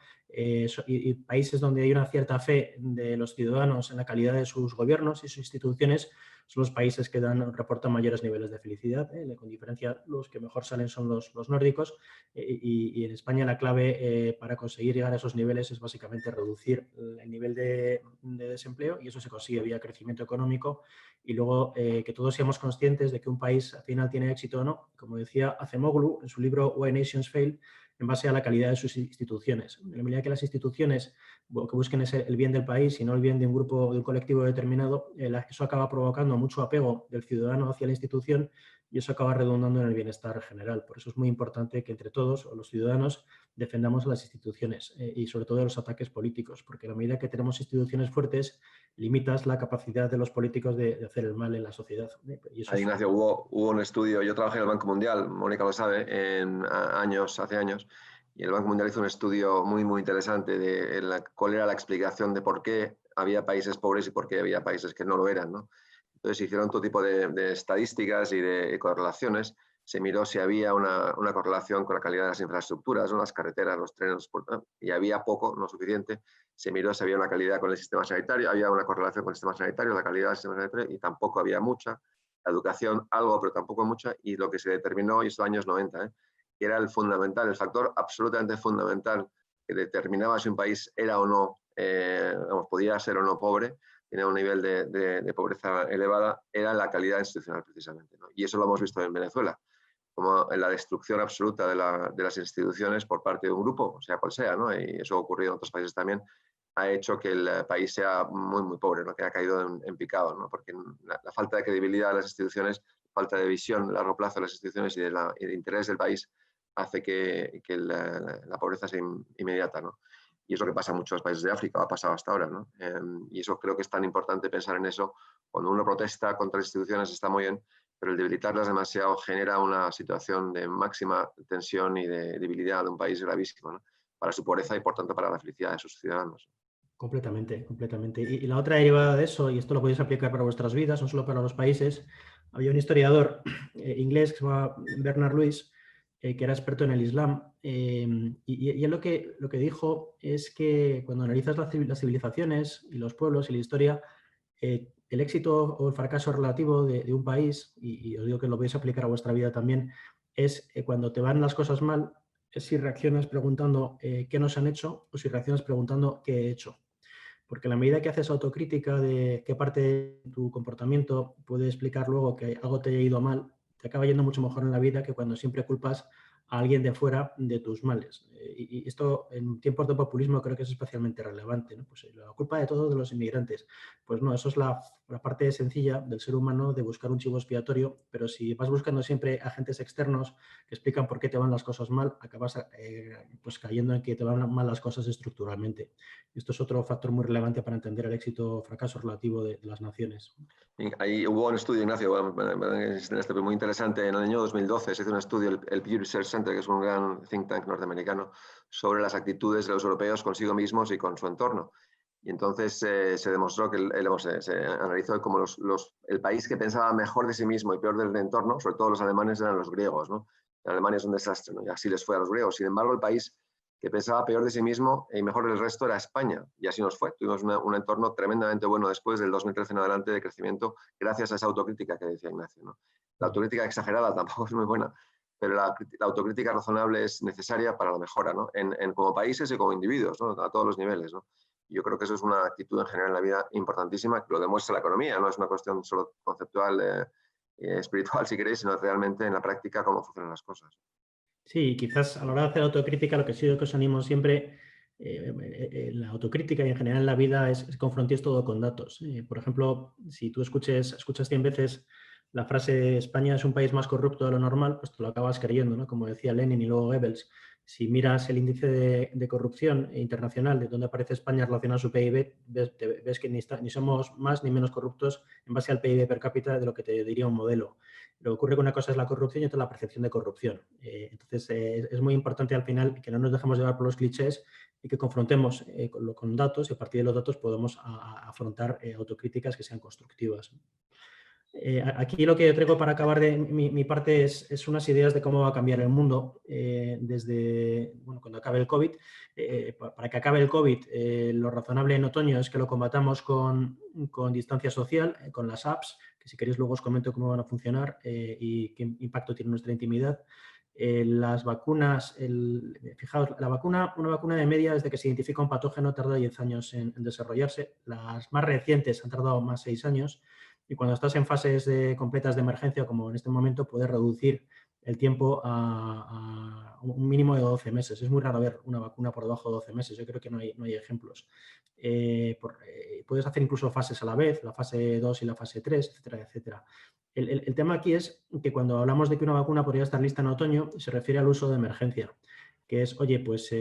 y países donde hay una cierta fe de los ciudadanos en la calidad de sus gobiernos y sus instituciones, son los países que reportan mayores niveles de felicidad. Con diferencia, los que mejor salen son los nórdicos. Y en España la clave para conseguir llegar a esos niveles es básicamente reducir el nivel de desempleo y eso se consigue vía crecimiento económico y luego que todos seamos conscientes de que un país al final tiene éxito o no, como decía Acemoglu en su libro Why Nations Fail, en base a la calidad de sus instituciones. En la medida que las instituciones que busquen es el bien del país y no el bien de un grupo, de un colectivo determinado, eso acaba provocando mucho apego del ciudadano hacia la institución y eso acaba redundando en el bienestar general. Por eso es muy importante que entre todos, los ciudadanos, defendamos a las instituciones y sobre todo de los ataques políticos, porque a la medida que tenemos instituciones fuertes, limitas la capacidad de los políticos de hacer el mal en la sociedad. Y eso Ignacio, hubo un estudio, yo trabajé en el Banco Mundial, Mónica lo sabe, hace años, y el Banco Mundial hizo un estudio muy, muy interesante de cuál era la explicación de por qué había países pobres y por qué había países que no lo eran, ¿no? Entonces hicieron todo tipo de estadísticas y de correlaciones. Se miró si había una correlación con la calidad de las infraestructuras, ¿no? Las carreteras, los trenes, y había poco, no suficiente. Se miró si había una calidad con el sistema sanitario, había una correlación con el sistema sanitario, la calidad del sistema sanitario, y tampoco había mucha. La educación, algo, pero tampoco mucha. Y lo que se determinó, y esto años 90, que era el fundamental, el factor absolutamente fundamental que determinaba si un país era o no, podía ser o no pobre, tenía un nivel de pobreza elevada, era la calidad institucional precisamente, ¿no? Y eso lo hemos visto en Venezuela, como en la destrucción absoluta de las instituciones por parte de un grupo, sea cual sea, ¿no? Y eso ha ocurrido en otros países también, ha hecho que el país sea muy, muy pobre, ¿no? Que ha caído en picado, ¿no? Porque la falta de credibilidad de las instituciones, falta de visión a largo plazo de las instituciones y de interés del país hace que la pobreza sea inmediata, ¿no? Y es lo que pasa en muchos países de África, ha pasado hasta ahora, ¿no? Y eso creo que es tan importante pensar en eso. Cuando uno protesta contra las instituciones está muy bien, pero el debilitarlas demasiado genera una situación de máxima tensión y de debilidad de un país gravísimo, ¿no? Para su pobreza y, por tanto, para la felicidad de sus ciudadanos. Completamente, completamente. Y la otra derivada de eso, y esto lo podéis aplicar para vuestras vidas, no solo para los países, había un historiador inglés que se llama Bernard Lewis, que era experto en el Islam, y él lo que dijo es que cuando analizas las civilizaciones y los pueblos y la historia, el éxito o el fracaso relativo de un país, y os digo que lo podéis aplicar a vuestra vida también, es cuando te van las cosas mal, es si reaccionas preguntando qué nos han hecho o si reaccionas preguntando qué he hecho. Porque a la medida que haces autocrítica de qué parte de tu comportamiento puede explicar luego que algo te haya ido mal, te acaba yendo mucho mejor en la vida que cuando siempre culpas a alguien de fuera de tus males. Y esto en tiempos de populismo creo que es especialmente relevante, ¿no? Pues la culpa de todo de los inmigrantes. Pues no, eso es la parte sencilla del ser humano de buscar un chivo expiatorio, pero si vas buscando siempre agentes externos que explican por qué te van las cosas mal, acabas pues cayendo en que te van mal las cosas estructuralmente. Esto es otro factor muy relevante para entender el éxito o fracaso relativo de las naciones. Ahí hubo un estudio, Ignacio, muy interesante. En el año 2012 se hizo un estudio, el Pew Research Center, que es un gran think tank norteamericano, sobre las actitudes de los europeos consigo mismos y con su entorno. Y entonces se demostró que se analizó como el país que pensaba mejor de sí mismo y peor del entorno, sobre todo los alemanes, eran los griegos, ¿no? Alemania es un desastre, ¿no? Y así les fue a los griegos. Sin embargo, el país que pensaba peor de sí mismo y mejor del resto era España, y así nos fue. Tuvimos un entorno tremendamente bueno después del 2013 en adelante de crecimiento, gracias a esa autocrítica que decía Ignacio, ¿no? La autocrítica exagerada tampoco es muy buena, pero la autocrítica razonable es necesaria para la mejora, ¿no? Como países y como individuos, ¿no? A todos los niveles, ¿no? Yo creo que eso es una actitud en general en la vida importantísima, que lo demuestra la economía, no es una cuestión solo conceptual, espiritual, si queréis, sino realmente en la práctica cómo funcionan las cosas. Sí, quizás a la hora de hacer autocrítica lo que sí que os animo siempre, la autocrítica y en general en la vida es que confrontéis todo con datos. Por ejemplo, si tú escuchas 100 veces la frase España es un país más corrupto de lo normal, pues te lo acabas creyendo, ¿no? Como decía Lenin y luego Goebbels. Si miras el índice de corrupción internacional, de donde aparece España relacionado a su PIB, ves que ni somos más ni menos corruptos en base al PIB per cápita de lo que te diría un modelo. Lo que ocurre que una cosa es la corrupción y otra la percepción de corrupción. Entonces, es muy importante al final que no nos dejemos llevar por los clichés y que confrontemos con datos y a partir de los datos podemos afrontar autocríticas que sean constructivas. Aquí lo que yo traigo para acabar de mi parte es unas ideas de cómo va a cambiar el mundo desde cuando acabe el COVID. Para que acabe el COVID, lo razonable en otoño es que lo combatamos con distancia social, con las apps, que si queréis luego os comento cómo van a funcionar y qué impacto tiene nuestra intimidad. Las vacunas, fijaos, una vacuna de media desde que se identifica un patógeno tarda 10 años en desarrollarse. Las más recientes han tardado más 6 años. Y cuando estás en fases completas de emergencia, como en este momento, puedes reducir el tiempo a un mínimo de 12 meses. Es muy raro ver una vacuna por debajo de 12 meses. Yo creo que no hay ejemplos. Puedes hacer incluso fases a la vez, la fase 2 y la fase 3, etcétera, etcétera. El tema aquí es que cuando hablamos de que una vacuna podría estar lista en otoño, se refiere al uso de emergencia, que es, oye, pues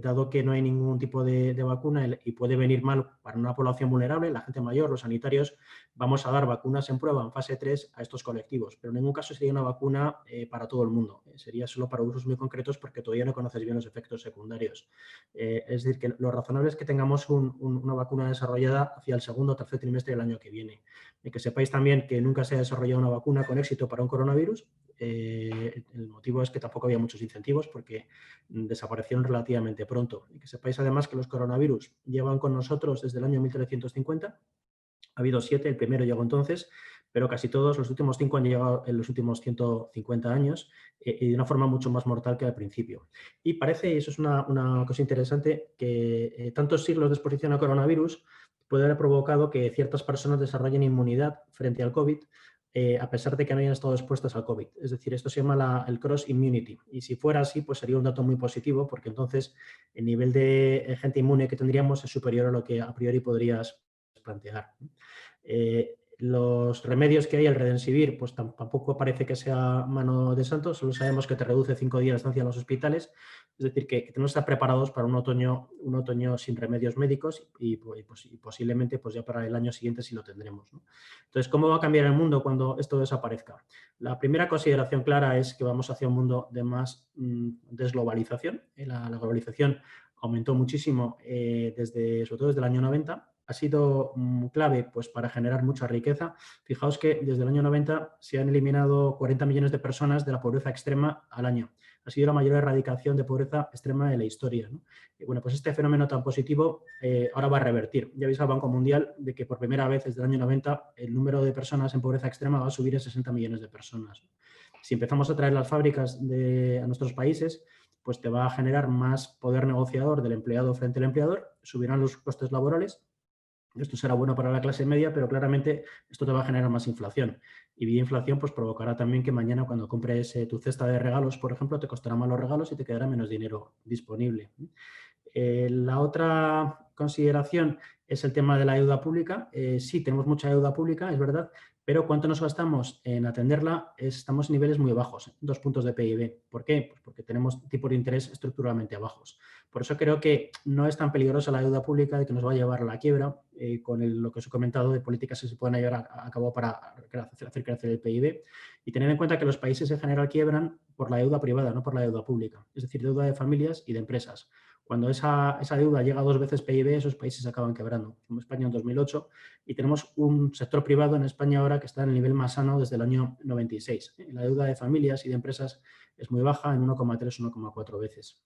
dado que no hay ningún tipo de vacuna y puede venir mal para una población vulnerable, la gente mayor, los sanitarios, vamos a dar vacunas en prueba en fase 3 a estos colectivos, pero en ningún caso sería una vacuna para todo el mundo, sería solo para usos muy concretos porque todavía no conoces bien los efectos secundarios. Es decir, que lo razonable es que tengamos una vacuna desarrollada hacia el segundo o tercer trimestre del año que viene. Y que sepáis también que nunca se ha desarrollado una vacuna con éxito para un coronavirus. El motivo es que tampoco había muchos incentivos porque desaparecieron relativamente pronto. Y que sepáis además que los coronavirus llevan con nosotros desde el año 1350, Ha habido 7, el primero llegó entonces, pero casi todos los últimos 5 han llegado en los últimos 150 años y de una forma mucho más mortal que al principio. Y parece, y eso es una cosa interesante, que tantos siglos de exposición al coronavirus puede haber provocado que ciertas personas desarrollen inmunidad frente al COVID, a pesar de que no hayan estado expuestas al COVID. Es decir, esto se llama el cross immunity. Y si fuera así, pues sería un dato muy positivo, porque entonces el nivel de gente inmune que tendríamos es superior a lo que a priori podrías plantear. Los remedios que hay, el Redensivir, pues tampoco parece que sea mano de santo, solo sabemos que te reduce 5 días de estancia en los hospitales, es decir, que tenemos que estar preparados para un otoño sin remedios médicos y posiblemente pues ya para el año siguiente sí lo tendremos, ¿no? Entonces, ¿cómo va a cambiar el mundo cuando esto desaparezca? La primera consideración clara es que vamos hacia un mundo de más desglobalización. La globalización aumentó muchísimo sobre todo desde el año 90. Ha sido clave pues, para generar mucha riqueza. Fijaos que desde el año 90 se han eliminado 40 millones de personas de la pobreza extrema al año. Ha sido la mayor erradicación de pobreza extrema de la historia, ¿no? Y bueno, pues este fenómeno tan positivo ahora va a revertir. Ya veis al Banco Mundial de que por primera vez desde el año 90 el número de personas en pobreza extrema va a subir a 60 millones de personas. Si empezamos a traer las fábricas a nuestros países, pues te va a generar más poder negociador del empleado frente al empleador, subirán los costes laborales. Esto será bueno para la clase media, pero claramente esto te va a generar más inflación. Y vía inflación pues provocará también que mañana cuando compres tu cesta de regalos, por ejemplo, te costarán más los regalos y te quedará menos dinero disponible. La otra consideración es el tema de la deuda pública. Sí, tenemos mucha deuda pública, es verdad, pero ¿cuánto nos gastamos en atenderla? Estamos en niveles muy bajos, 2 puntos de PIB. ¿Por qué? Pues porque tenemos tipos de interés estructuralmente bajos. Por eso creo que no es tan peligrosa la deuda pública de que nos va a llevar a la quiebra con lo que os he comentado de políticas que se pueden llevar a cabo para hacer crecer el PIB. Y tener en cuenta que los países en general quiebran por la deuda privada, no por la deuda pública. Es decir, deuda de familias y de empresas. Cuando esa deuda llega a 2 veces PIB, esos países acaban quebrando, como España en 2008, y tenemos un sector privado en España ahora que está en el nivel más sano desde el año 96. La deuda de familias y de empresas es muy baja, en 1,3, 1,4 veces.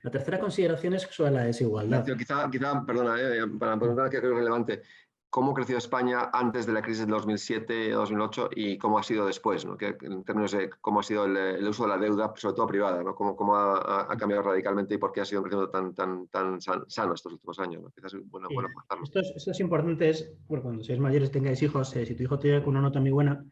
La tercera consideración es sobre la desigualdad. Quizá perdona, para preguntar que creo que es relevante. ¿Cómo creció España antes de la crisis de 2007-2008 y cómo ha sido después, ¿no? Que, en términos de cómo ha sido el uso de la deuda, sobre todo privada, ¿no? ¿Cómo ha cambiado radicalmente y por qué ha sido un crecimiento tan sano estos últimos años, ¿no? Quizás es bueno comentarlo. Esto es importante, bueno, cuando seáis mayores tengáis hijos, si tu hijo te llega con una nota muy buena,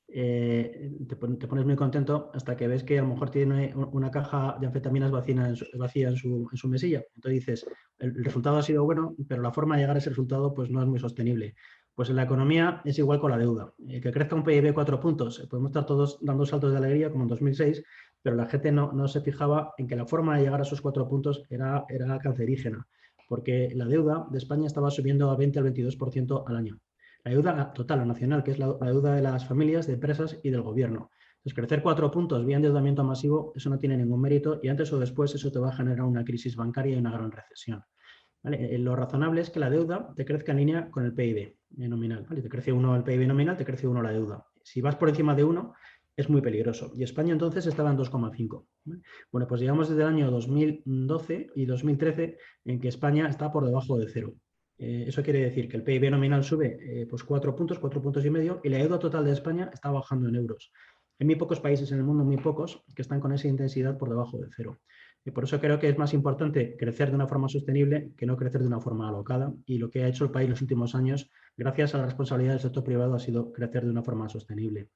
te pones muy contento hasta que ves que a lo mejor tiene una caja de anfetaminas vacía en su mesilla. Entonces dices, el resultado ha sido bueno, pero la forma de llegar a ese resultado pues no es muy sostenible. Pues en la economía es igual con la deuda. Que crezca un PIB 4 puntos, podemos estar todos dando saltos de alegría como en 2006, pero la gente no se fijaba en que la forma de llegar a esos 4 puntos era cancerígena, porque la deuda de España estaba subiendo a 20 al 22% al año. La deuda total, la nacional, que es la deuda de las familias, de empresas y del gobierno. Entonces, crecer 4 puntos vía endeudamiento masivo, eso no tiene ningún mérito y antes o después eso te va a generar una crisis bancaria y una gran recesión. ¿Vale? Lo razonable es que la deuda te crezca en línea con el PIB nominal. ¿Vale? Te crece 1 el PIB nominal, te crece 1 la deuda. Si vas por encima de 1, es muy peligroso. Y España entonces estaba en 2,5. ¿Vale? Bueno, pues llegamos desde el año 2012 y 2013 en que España está por debajo de 0. Eso quiere decir que el PIB nominal sube pues 4 puntos y medio, y la deuda total de España está bajando en euros. Hay muy pocos países en el mundo, muy pocos, que están con esa intensidad por debajo de 0. Y por eso creo que es más importante crecer de una forma sostenible que no crecer de una forma alocada. Y lo que ha hecho el país en los últimos años, gracias a la responsabilidad del sector privado, ha sido crecer de una forma sostenible.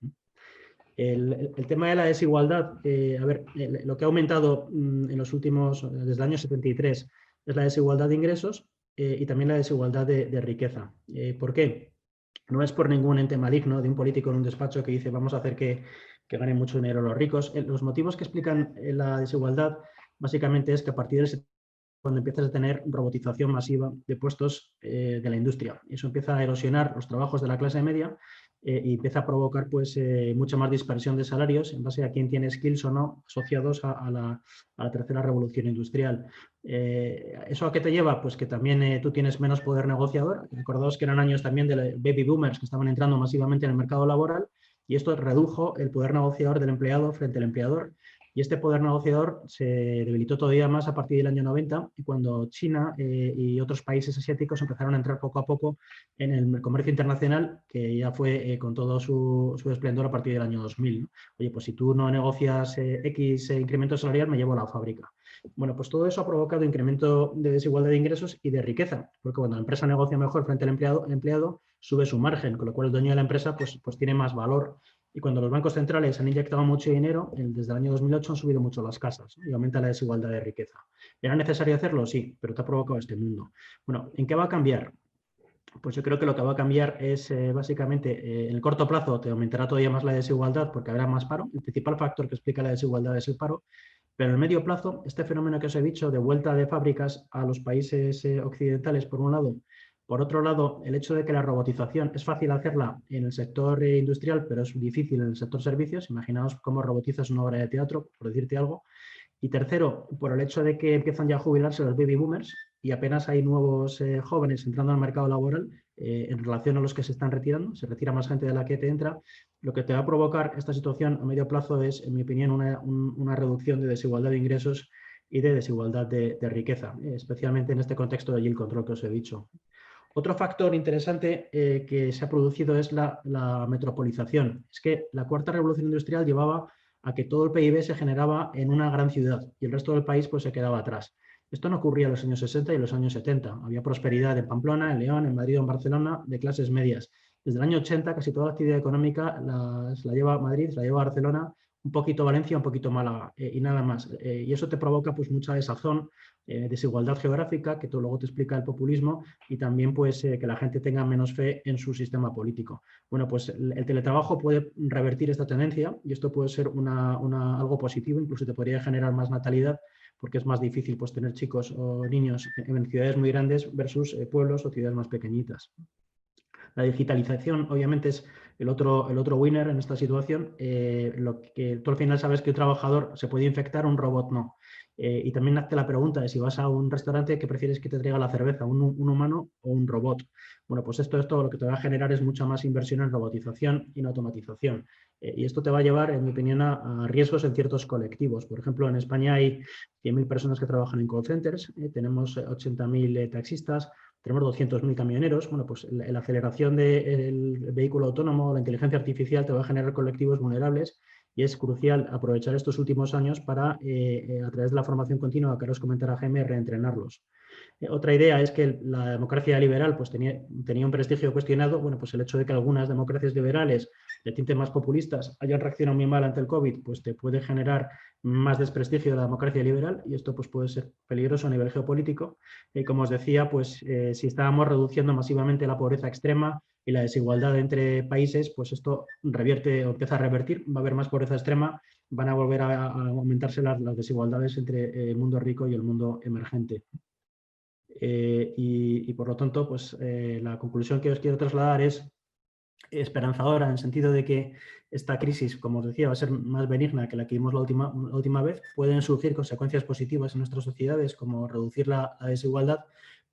El tema de la desigualdad, lo que ha aumentado en los últimos, desde el año 73, es la desigualdad de ingresos y también la desigualdad de riqueza. ¿Por qué? No es por ningún ente maligno de un político en un despacho que dice vamos a hacer que ganen mucho dinero los ricos. Los motivos que explican la desigualdad básicamente es que a partir de cuando empiezas a tener robotización masiva de puestos de la industria. Eso empieza a erosionar los trabajos de la clase media y empieza a provocar pues, mucha más dispersión de salarios en base a quién tiene skills o no asociados a la tercera revolución industrial. ¿Eso a qué te lleva? Pues que también tú tienes menos poder negociador. Recordaos que eran años también de baby boomers que estaban entrando masivamente en el mercado laboral y esto redujo el poder negociador del empleado frente al empleador. Y este poder negociador se debilitó todavía más a partir del año 90, y cuando China y otros países asiáticos empezaron a entrar poco a poco en el comercio internacional, que ya fue con todo su esplendor a partir del año 2000, ¿no? Oye, pues si tú no negocias X incremento salarial, me llevo a la fábrica. Bueno, pues todo eso ha provocado incremento de desigualdad de ingresos y de riqueza, porque cuando la empresa negocia mejor frente al empleado sube su margen, con lo cual el dueño de la empresa pues tiene más valor. Y cuando los bancos centrales han inyectado mucho dinero, desde el año 2008 han subido mucho las casas, ¿no? Y aumenta la desigualdad de riqueza. ¿Era necesario hacerlo? Sí, pero te ha provocado este mundo. Bueno, ¿en qué va a cambiar? Pues yo creo que lo que va a cambiar es básicamente, en el corto plazo te aumentará todavía más la desigualdad porque habrá más paro. El principal factor que explica la desigualdad es el paro. Pero en el medio plazo, este fenómeno que os he dicho de vuelta de fábricas a los países occidentales, por un lado. Por otro lado, el hecho de que la robotización es fácil hacerla en el sector industrial, pero es difícil en el sector servicios. Imaginaos cómo robotizas una obra de teatro, por decirte algo. Y tercero, por el hecho de que empiezan ya a jubilarse los baby boomers y apenas hay nuevos jóvenes entrando al mercado laboral en relación a los que se están retirando, se retira más gente de la que te entra, lo que te va a provocar esta situación a medio plazo es, en mi opinión, una reducción de desigualdad de ingresos y de desigualdad de riqueza, especialmente en este contexto de yield control que os he dicho. Otro factor interesante que se ha producido es la metropolización. Es que la cuarta revolución industrial llevaba a que todo el PIB se generaba en una gran ciudad y el resto del país pues, se quedaba atrás. Esto no ocurría en los años 60 y los años 70. Había prosperidad en Pamplona, en León, en Madrid o en Barcelona de clases medias. Desde el año 80 casi toda la actividad económica la lleva Madrid, la lleva Barcelona, un poquito Valencia, un poquito Málaga y nada más. Y eso te provoca pues, mucha desazón, desigualdad geográfica, que luego te explica el populismo, y también pues, que la gente tenga menos fe en su sistema político. Bueno, pues el teletrabajo puede revertir esta tendencia y esto puede ser algo positivo, incluso te podría generar más natalidad, porque es más difícil pues, tener chicos o niños en ciudades muy grandes versus pueblos o ciudades más pequeñitas. La digitalización, obviamente, es el otro winner en esta situación. Lo que tú al final sabes que un trabajador se puede infectar, un robot no. Y también hazte la pregunta de si vas a un restaurante, ¿qué prefieres que te traiga la cerveza, un humano o un robot? Bueno, pues esto lo que te va a generar es mucha más inversión en robotización y en automatización. Y esto te va a llevar, en mi opinión, a riesgos en ciertos colectivos. Por ejemplo, en España hay 100.000 personas que trabajan en call centers, tenemos 80.000 taxistas, tenemos 200.000 camioneros. Bueno, pues la aceleración del vehículo autónomo, la inteligencia artificial te va a generar colectivos vulnerables y es crucial aprovechar estos últimos años para, a través de la formación continua que ahora os comentará Jaime, reentrenarlos. Otra idea es que la democracia liberal pues, tenía un prestigio cuestionado. Bueno, pues el hecho de que algunas democracias liberales de tinte más populistas hayan reaccionado muy mal ante el COVID, pues te puede generar más desprestigio de la democracia liberal y esto pues, puede ser peligroso a nivel geopolítico. Como os decía, pues si estábamos reduciendo masivamente la pobreza extrema y la desigualdad entre países, pues esto revierte o empieza a revertir, va a haber más pobreza extrema, van a volver a aumentarse las desigualdades entre el mundo rico y el mundo emergente. Y por lo tanto, pues la conclusión que os quiero trasladar es esperanzadora en el sentido de que esta crisis, como os decía, va a ser más benigna que la que vimos la última vez. Pueden surgir consecuencias positivas en nuestras sociedades, como reducir la desigualdad,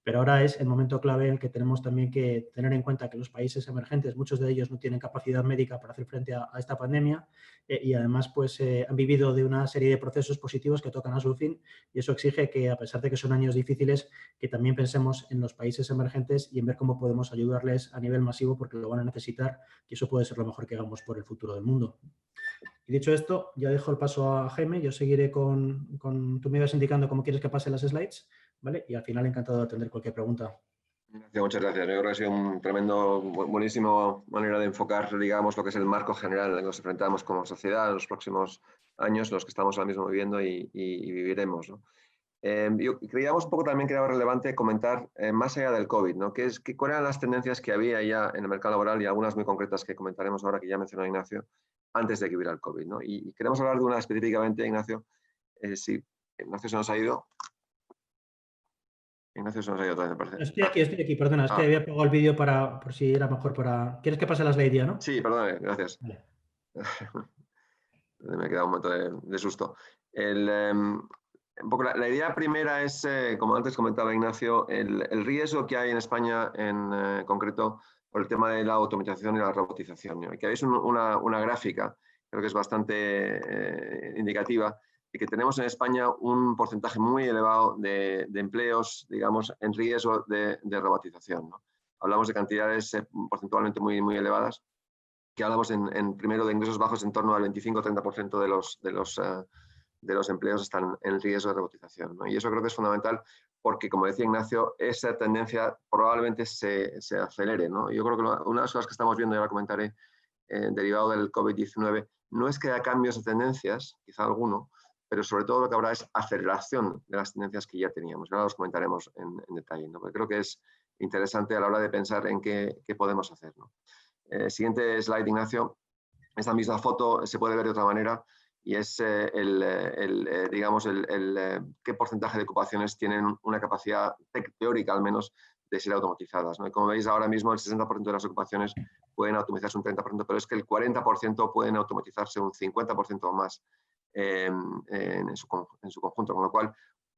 pero ahora es el momento clave en el que tenemos también que tener en cuenta que los países emergentes, muchos de ellos no tienen capacidad médica para hacer frente a esta pandemia y además pues, han vivido de una serie de procesos positivos que tocan a su fin y eso exige que, a pesar de que son años difíciles, que también pensemos en los países emergentes y en ver cómo podemos ayudarles a nivel masivo porque lo van a necesitar y eso puede ser lo mejor que hagamos por el futuro del mundo. Y dicho esto, ya dejo el paso a Jaime, yo seguiré tú me ibas indicando cómo quieres que pase las slides, ¿vale? Y al final encantado de atender cualquier pregunta. Muchas gracias. Yo creo que ha sido un buenísimo manera de enfocar, digamos, lo que es el marco general en el que nos enfrentamos como sociedad en los próximos años, los que estamos ahora mismo viviendo y viviremos, ¿no? Creíamos un poco también que era relevante comentar más allá del COVID, ¿no? ¿Cuáles eran las tendencias que había ya en el mercado laboral y algunas muy concretas que comentaremos ahora que ya mencionó Ignacio antes de que hubiera el COVID, ¿no? Y queremos hablar de una específicamente, Ignacio, si Ignacio se nos ha ido. Ignacio se nos ha ido otra vez, me parece. Estoy aquí, perdona, es que había pegado el vídeo por si era mejor para... ¿Quieres que pase la slide ya, no? Sí, perdón, gracias. Vale. Me he quedado un momento de susto. Un poco la idea primera es, como antes comentaba Ignacio, el riesgo que hay en España en concreto por el tema de la automatización y la robotización, ¿no? Aquí veis una gráfica, creo que es bastante indicativa, y que tenemos en España un porcentaje muy elevado de empleos, digamos, en riesgo de robotización, ¿no? Hablamos de cantidades porcentualmente muy, muy elevadas, que hablamos primero de ingresos bajos en torno al 25-30% de los empleos están en riesgo de robotización, ¿no? Y eso creo que es fundamental porque, como decía Ignacio, esa tendencia probablemente se acelere, ¿no? Yo creo que una de las cosas que estamos viendo, y ahora comentaré, derivado del COVID-19, no es que haya cambios de tendencias, quizá alguno, pero sobre todo lo que habrá es aceleración de las tendencias que ya teníamos. Ahora los comentaremos en detalle, ¿no? Porque creo que es interesante a la hora de pensar en qué podemos hacer, ¿no? Siguiente slide, Ignacio. Esta misma foto se puede ver de otra manera y es digamos, qué porcentaje de ocupaciones tienen una capacidad teórica, al menos, de ser automatizadas, ¿no? Y como veis ahora mismo, el 60% de las ocupaciones pueden automatizarse un 30%, pero es que el 40% pueden automatizarse un 50% o más en su conjunto, con lo cual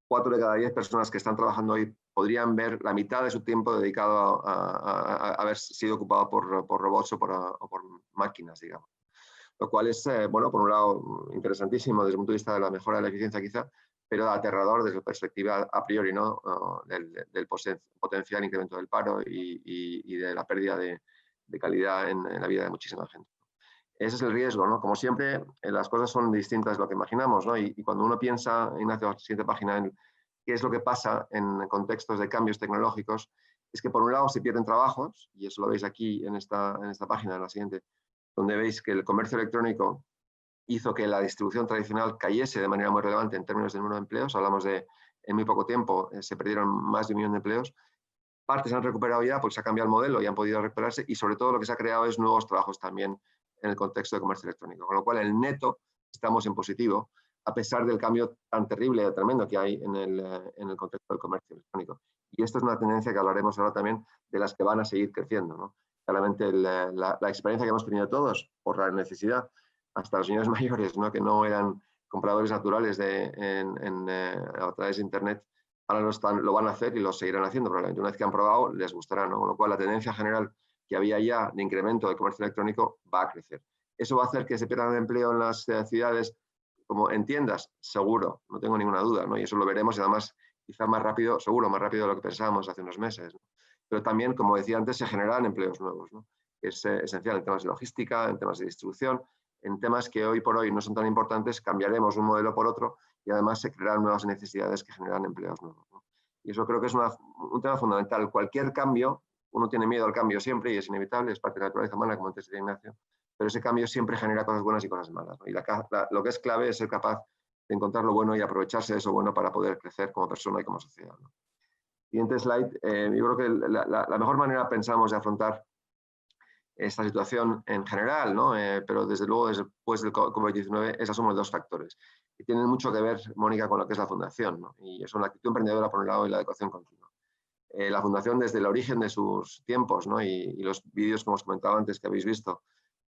4 de cada 10 personas que están trabajando hoy podrían ver la mitad de su tiempo dedicado a haber sido ocupado por robots o por máquinas, digamos. Lo cual es, bueno, por un lado interesantísimo desde el punto de vista de la mejora de la eficiencia quizá, pero aterrador desde la perspectiva a priori, ¿no? del potencial incremento del paro y de la pérdida de calidad en la vida de muchísima gente. Ese es el riesgo, ¿no? Como siempre, las cosas son distintas de lo que imaginamos, ¿no? Y cuando uno piensa, Ignacio, la siguiente página, en qué es lo que pasa en contextos de cambios tecnológicos, es que por un lado se pierden trabajos, y eso lo veis aquí en esta página, en la siguiente, donde veis que el comercio electrónico hizo que la distribución tradicional cayese de manera muy relevante en términos de número de empleos. Hablamos de, en muy poco tiempo, se perdieron más de 1 millón de empleos. Partes han recuperado ya porque se ha cambiado el modelo y han podido recuperarse, y sobre todo lo que se ha creado es nuevos trabajos también en el contexto de comercio electrónico, con lo cual el neto estamos en positivo, a pesar del cambio tan terrible y tremendo que hay en el contexto del comercio electrónico. Y esto es una tendencia que hablaremos ahora también, de las que van a seguir creciendo, ¿no? Claramente la experiencia que hemos tenido todos, por la necesidad, hasta los señores mayores, ¿no? Que no eran compradores naturales a través de Internet, ahora lo van a hacer y lo seguirán haciendo probablemente. Una vez que han probado, les gustará, ¿no? Con lo cual la tendencia general que había ya de incremento del comercio electrónico va a crecer. ¿Eso va a hacer que se pierda el empleo en las ciudades, como en tiendas? Seguro, no tengo ninguna duda, ¿no? Y eso lo veremos, y además quizá más rápido, seguro, más rápido de lo que pensábamos hace unos meses, ¿no? Pero también, como decía antes, se generarán empleos nuevos, ¿no? Que es esencial en temas de logística, en temas de distribución, en temas que hoy por hoy no son tan importantes, cambiaremos un modelo por otro y además se crearán nuevas necesidades que generan empleos nuevos, ¿no? Y eso creo que es un tema fundamental. Cualquier cambio, uno tiene miedo al cambio siempre y es inevitable, es parte de la naturaleza humana, como antes decía Ignacio, pero ese cambio siempre genera cosas buenas y cosas malas, ¿no? Y lo que es clave es ser capaz de encontrar lo bueno y aprovecharse de eso bueno para poder crecer como persona y como sociedad, ¿no? Siguiente slide. Yo creo que la mejor manera, pensamos, de afrontar esta situación en general, ¿no? Pero desde luego después del COVID-19, es la suma de 2 factores que tienen mucho que ver, Mónica, con lo que es la fundación, ¿no? Y son la actitud emprendedora por un lado y la educación continua. La fundación, desde el origen de sus tiempos, ¿no? Y los vídeos que hemos comentado antes, que habéis visto,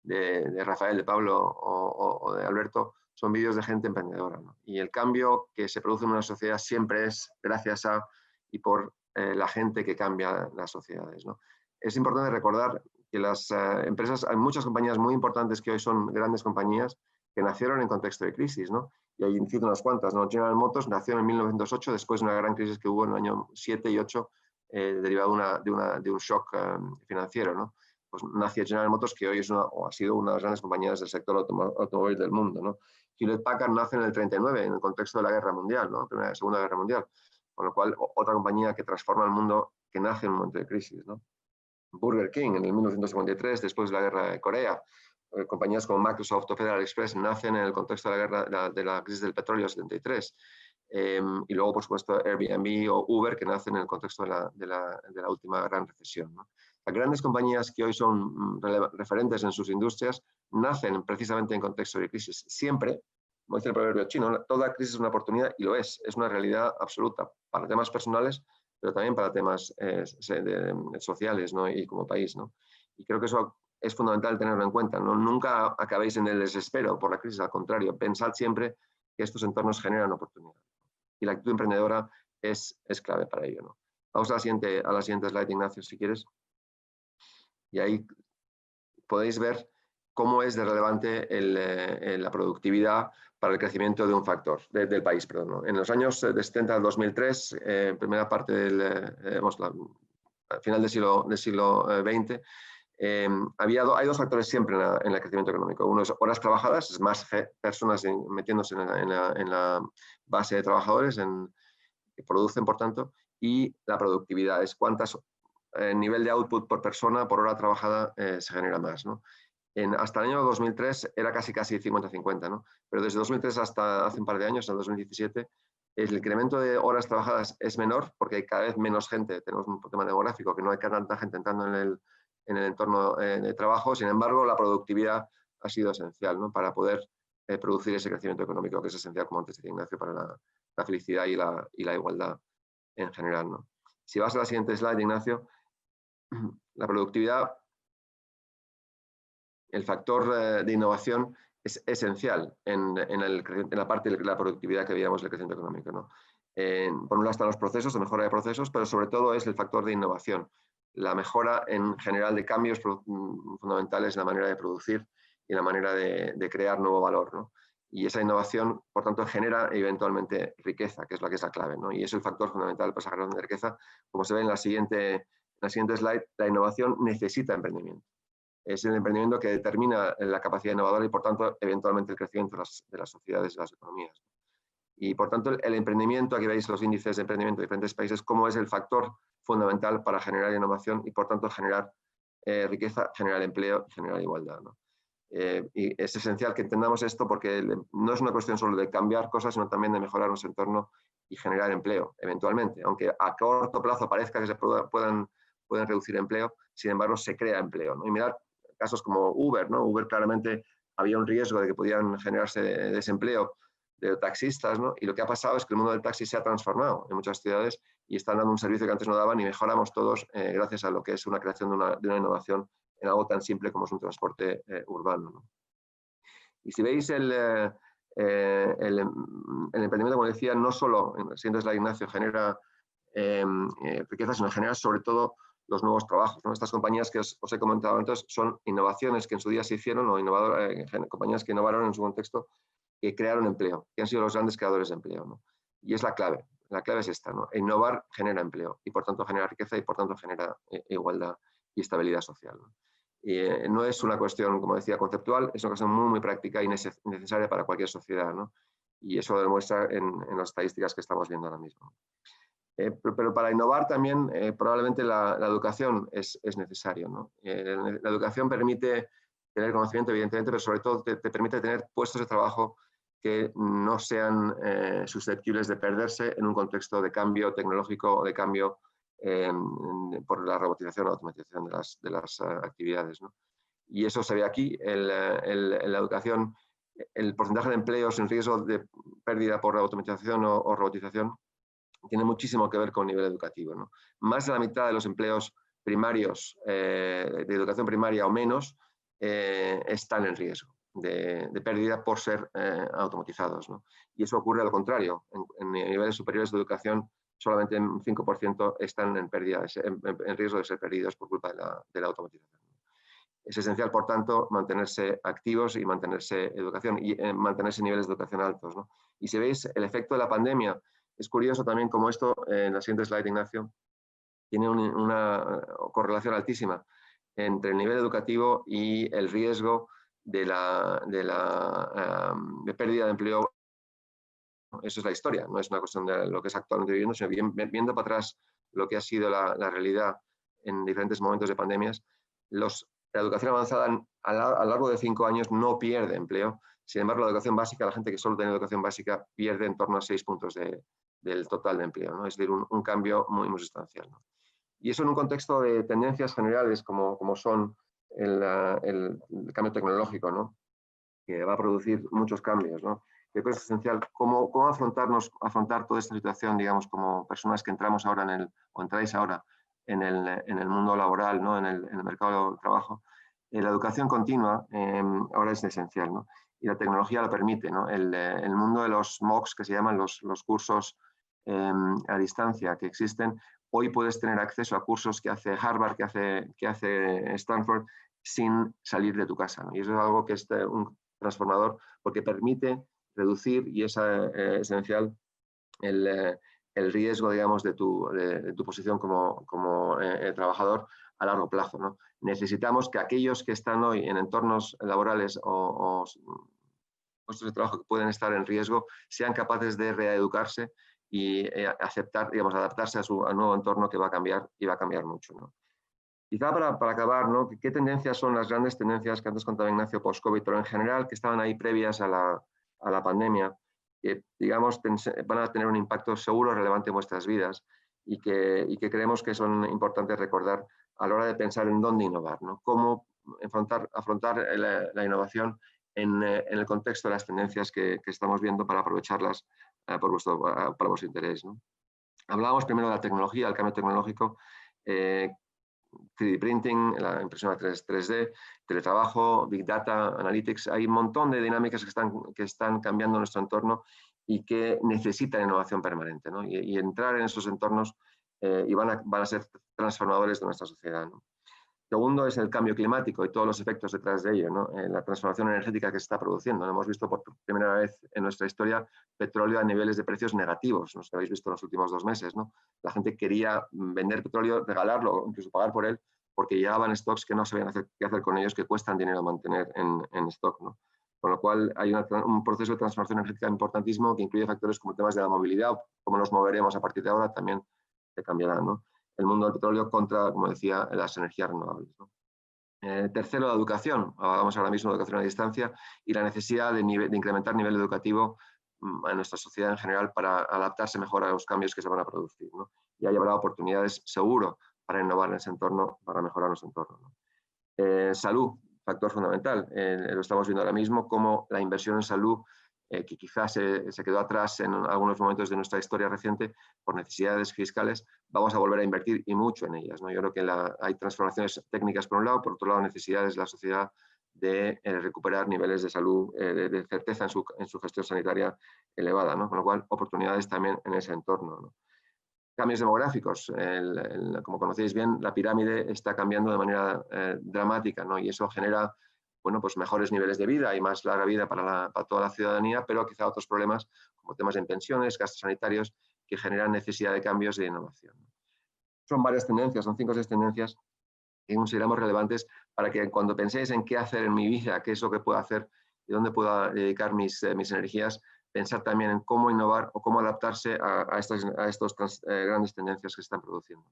de Rafael, de Pablo o de Alberto, son vídeos de gente emprendedora, ¿no? Y el cambio que se produce en una sociedad siempre es gracias a y por la gente que cambia las sociedades, ¿no? Es importante recordar que las empresas, hay muchas compañías muy importantes que hoy son grandes compañías que nacieron en contexto de crisis, ¿no? Y ahí cito unas cuantas, ¿no? General Motors nació en 1908, después de una gran crisis que hubo en el año 7 y 8, derivado de un shock financiero, ¿no? Pues nació General Motors, que hoy es o ha sido una de las grandes compañías del sector automóvil del mundo, ¿no? Hewlett Packard nace en el 39, en el contexto de la Guerra Mundial, ¿no? Primera y Segunda Guerra Mundial. Con lo cual, otra compañía que transforma el mundo, que nace en un momento de crisis, ¿no? Burger King en el 1953, después de la Guerra de Corea. Compañías como Microsoft o Federal Express nacen en el contexto de la crisis del petróleo en 73. Y luego, por supuesto, Airbnb o Uber, que nacen en el contexto de la última gran recesión, ¿no? Las grandes compañías que hoy son referentes en sus industrias nacen precisamente en contexto de crisis. Siempre, como dice el proverbio chino, toda crisis es una oportunidad, y lo es una realidad absoluta para temas personales, pero también para temas sociales, ¿no? Y como país, ¿no? Y creo que eso es fundamental tenerlo en cuenta, ¿no? Nunca acabéis en el desespero por la crisis, al contrario, pensad siempre que estos entornos generan oportunidades. Y la actitud emprendedora es clave para ello, ¿no? Vamos a la siguiente slide, Ignacio, si quieres. Y ahí podéis ver cómo es de relevante la productividad para el crecimiento de un factor, del país. Perdón, ¿no? En los años de 70 al 2003, primera parte al final del siglo XX, hay dos factores siempre en el crecimiento económico. Uno es horas trabajadas, es más personas metiéndose en la base de trabajadores que producen, por tanto, y la productividad, es cuántas nivel de output por persona, por hora trabajada, se genera más, ¿no? Hasta el año 2003 era casi 50-50, ¿no? Pero desde 2003 hasta hace un par de años, en 2017, el incremento de horas trabajadas es menor porque hay cada vez menos gente. Tenemos un tema demográfico que no hay tanta gente entrando en el entorno de trabajo. Sin embargo, la productividad ha sido esencial, ¿no? Para poder producir ese crecimiento económico que es esencial, como antes decía Ignacio, para la felicidad y la igualdad en general, ¿no? Si vas a la siguiente slide, Ignacio, la productividad, el factor de innovación es esencial en la parte de la productividad que veíamos del crecimiento económico, ¿no? Por un lado están los procesos, la mejora de procesos, pero sobre todo es el factor de innovación, la mejora en general de cambios fundamentales en la manera de producir y en la manera de crear nuevo valor, ¿no? Y esa innovación, por tanto, genera eventualmente riqueza, que es la clave, ¿no? Y es el factor fundamental para esa generación de riqueza. Como se ve en la siguiente slide, la innovación necesita emprendimiento. Es el emprendimiento que determina la capacidad innovadora y, por tanto, eventualmente el crecimiento de las sociedades y las economías. Y, por tanto, el emprendimiento, aquí veis los índices de emprendimiento de diferentes países, cómo es el factor fundamental para generar innovación y, por tanto, generar riqueza, generar empleo, generar igualdad, ¿no? Y es esencial que entendamos esto porque no es una cuestión solo de cambiar cosas, sino también de mejorar nuestro entorno y generar empleo, eventualmente. Aunque a corto plazo parezca que se puedan reducir empleo, sin embargo, se crea empleo, ¿no? Y mirad casos como Uber, ¿no? Uber claramente había un riesgo de que pudieran generarse desempleo de taxistas, ¿no? Y lo que ha pasado es que el mundo del taxi se ha transformado en muchas ciudades y están dando un servicio que antes no daban y mejoramos todos gracias a lo que es una creación de una innovación en algo tan simple como es un transporte urbano, ¿no? Y si veis el emprendimiento, como decía, no solo, siendo la Ignacio, genera riqueza, sino genera sobre todo los nuevos trabajos, ¿no? Estas compañías que os he comentado antes son innovaciones que en su día se hicieron o compañías que innovaron en su contexto, que crearon empleo, que han sido los grandes creadores de empleo, ¿no? Y es la clave es esta, ¿no? Innovar genera empleo y por tanto genera riqueza y por tanto genera igualdad y estabilidad social, ¿no? Y no es una cuestión, como decía, conceptual, es una cuestión muy, muy práctica y necesaria para cualquier sociedad, ¿no? Y eso lo demuestra en las estadísticas que estamos viendo ahora mismo. Pero para innovar también probablemente la educación es necesario, ¿no? La educación permite tener conocimiento, evidentemente, pero sobre todo te permite tener puestos de trabajo que no sean susceptibles de perderse en un contexto de cambio tecnológico o de cambio por la robotización o automatización de las actividades, ¿no? Y eso se ve aquí, en la educación, el porcentaje de empleos en riesgo de pérdida por automatización o robotización tiene muchísimo que ver con el nivel educativo, ¿no? Más de la mitad de los empleos primarios de educación primaria o menos están en riesgo de pérdida por ser automatizados, ¿no? Y eso ocurre al contrario. En niveles superiores de educación solamente un 5% están en riesgo de ser perdidos por culpa de la automatización. Es esencial, por tanto, mantenerse activos y mantenerse mantenerse niveles de educación altos, ¿no? Y si veis el efecto de la pandemia, es curioso también como esto, en la siguiente slide, Ignacio, tiene una correlación altísima entre el nivel educativo y el riesgo de pérdida de empleo. Eso es la historia, no es una cuestión de lo que es actualmente viviendo, sino viendo para atrás lo que ha sido la realidad en diferentes momentos de pandemias. La educación avanzada a lo largo de 5 años no pierde empleo. Sin embargo, la educación básica, la gente que solo tiene educación básica, pierde en torno a 6 puntos del total de empleo, ¿no? Es decir, un cambio muy, muy sustancial, ¿no? Y eso en un contexto de tendencias generales como son el cambio tecnológico, ¿no? Que va a producir muchos cambios, ¿no? Creo que es esencial cómo afrontar toda esta situación, digamos, como personas que entramos ahora o entráis ahora en el mundo laboral, ¿no? En el mercado del trabajo. La educación continua ahora es esencial, ¿no? Y la tecnología lo permite, ¿no? El mundo de los MOOCs, que se llaman los cursos a distancia que existen, hoy puedes tener acceso a cursos que hace Harvard, que hace Stanford, sin salir de tu casa, ¿no? Y eso es algo que es un transformador porque permite reducir, y es esencial, el riesgo, digamos, de tu posición como trabajador a largo plazo, ¿no? Necesitamos que aquellos que están hoy en entornos laborales o puestos de trabajo que pueden estar en riesgo sean capaces de reeducarse y aceptar, digamos, adaptarse al nuevo entorno que va a cambiar y va a cambiar mucho, ¿no? Quizá para acabar, ¿no? ¿Qué tendencias son las grandes tendencias que antes contaba Ignacio post-COVID, pero en general que estaban ahí previas a la pandemia, que, digamos, van a tener un impacto seguro relevante en vuestras vidas y que creemos que son importantes recordar a la hora de pensar en dónde innovar, ¿no? Cómo afrontar la innovación en el contexto de las tendencias que estamos viendo para aprovecharlas para vuestro interés, ¿no? Hablábamos primero de la tecnología, el cambio tecnológico, 3D printing, la impresión 3D, teletrabajo, Big Data, Analytics. Hay un montón de dinámicas que están cambiando nuestro entorno y que necesitan innovación permanente, ¿no? Y entrar en esos entornos y van a ser transformadores de nuestra sociedad, ¿no? Segundo es el cambio climático y todos los efectos detrás de ello, ¿no? La transformación energética que se está produciendo. Hemos visto por primera vez en nuestra historia petróleo a niveles de precios negativos, ¿no? Lo habéis visto en los últimos 2 meses, ¿no? La gente quería vender petróleo, regalarlo, incluso pagar por él, porque llegaban stocks que no sabían qué hacer con ellos, que cuestan dinero mantener en stock, ¿no? Con lo cual hay un proceso de transformación energética importantísimo que incluye factores como temas de la movilidad, cómo nos moveremos a partir de ahora, también se cambiará, ¿no? El mundo del petróleo contra, como decía, las energías renovables, ¿no? Tercero, la educación. Hablamos ahora mismo de educación a distancia y la necesidad de incrementar el nivel educativo en nuestra sociedad en general para adaptarse mejor a los cambios que se van a producir, ¿no? Y ahí habrá oportunidades, seguro, para innovar en ese entorno, para mejorar nuestro entorno, ¿no? Salud, factor fundamental. Lo estamos viendo ahora mismo, como la inversión en salud, que quizás se quedó atrás en algunos momentos de nuestra historia reciente por necesidades fiscales, vamos a volver a invertir y mucho en ellas, ¿no? Yo creo que hay transformaciones técnicas por un lado, por otro lado necesidades de la sociedad de recuperar niveles de salud, de certeza en su gestión sanitaria elevada, ¿no? Con lo cual, oportunidades también en ese entorno, ¿no? Cambios demográficos. Como conocéis bien, la pirámide está cambiando de manera dramática, ¿no? Y eso genera, bueno, pues mejores niveles de vida y más larga vida para toda la ciudadanía, pero quizá otros problemas como temas en pensiones, gastos sanitarios, que generan necesidad de cambios y de innovación. Son varias tendencias, son 5 o 6 tendencias que consideramos relevantes para que cuando penséis en qué hacer en mi vida, qué es lo que puedo hacer y dónde puedo dedicar mis energías, pensar también en cómo innovar o cómo adaptarse a estas grandes tendencias que se están produciendo.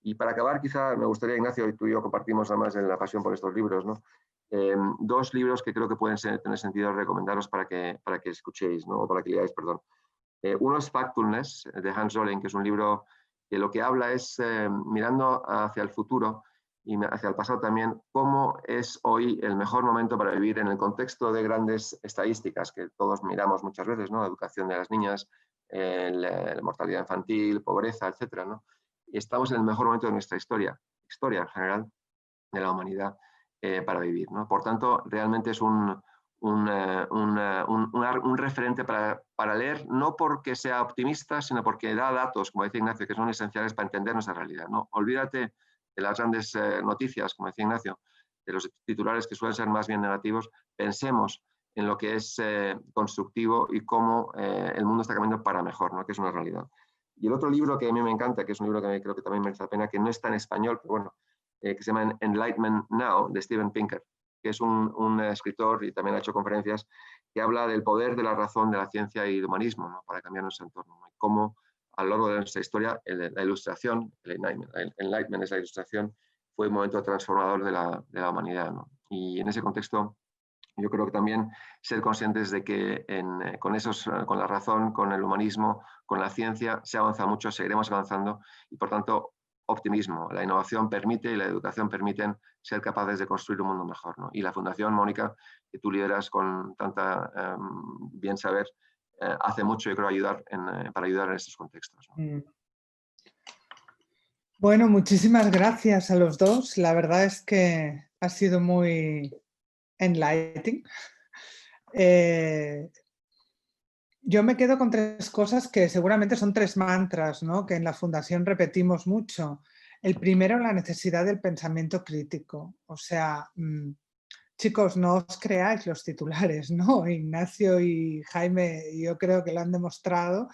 Y para acabar, quizá me gustaría, Ignacio, y tú y yo compartimos además en la pasión por estos libros, ¿no? 2 libros que creo que pueden tener sentido recomendaros para que escuchéis, ¿no? O para que leáis, perdón. Uno es Factfulness, de Hans Rosling, que es un libro que lo que habla es, mirando hacia el futuro y hacia el pasado también, cómo es hoy el mejor momento para vivir en el contexto de grandes estadísticas que todos miramos muchas veces, ¿no? Educación de las niñas, la mortalidad infantil, pobreza, etcétera, ¿no? Y estamos en el mejor momento de nuestra historia en general, de la humanidad, para vivir, ¿no? Por tanto, realmente es un referente para leer, no porque sea optimista, sino porque da datos, como decía Ignacio, que son esenciales para entender nuestra realidad, ¿no? Olvídate de las grandes noticias, como decía Ignacio, de los titulares que suelen ser más bien negativos. Pensemos en lo que es constructivo y cómo el mundo está cambiando para mejor, ¿no? Que es una realidad. Y el otro libro que a mí me encanta, que es un libro que creo que también merece la pena, que no está en español, pero bueno, que se llama Enlightenment Now, de Steven Pinker, que es un escritor y también ha hecho conferencias, que habla del poder de la razón, de la ciencia y del humanismo, ¿no? Para cambiar nuestro entorno, ¿no? Y cómo a lo largo de nuestra historia la ilustración, el Enlightenment es la ilustración, fue un momento transformador de la humanidad, ¿no? Y en ese contexto yo creo que también ser conscientes de que con la razón, con el humanismo, con la ciencia, se avanza mucho, seguiremos avanzando y por tanto optimismo. La innovación permite y la educación permiten ser capaces de construir un mundo mejor, ¿no? Y la Fundación, Mónica, que tú lideras con tanta bien saber, hace mucho, yo creo, para ayudar en estos contextos, ¿no? Bueno, muchísimas gracias a los dos. La verdad es que ha sido muy enlightening. Yo me quedo con 3 cosas que seguramente son 3 mantras, ¿no? Que en la Fundación repetimos mucho. El primero, la necesidad del pensamiento crítico. O sea, Chicos, no os creáis los titulares, ¿no? Ignacio y Jaime, yo creo que lo han demostrado,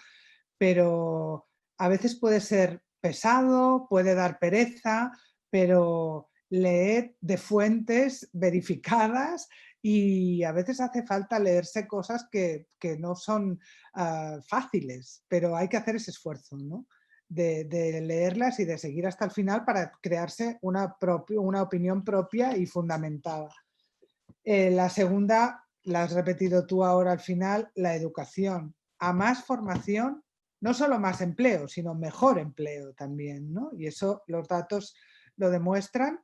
pero a veces puede ser pesado, puede dar pereza, pero leed de fuentes verificadas y a veces hace falta leerse cosas que no son fáciles, pero hay que hacer ese esfuerzo, ¿no? De leerlas y de seguir hasta el final para crearse una opinión propia y fundamentada. La segunda, la has repetido tú ahora al final, la educación. A más formación, no solo más empleo, sino mejor empleo también, ¿no? Y eso los datos lo demuestran.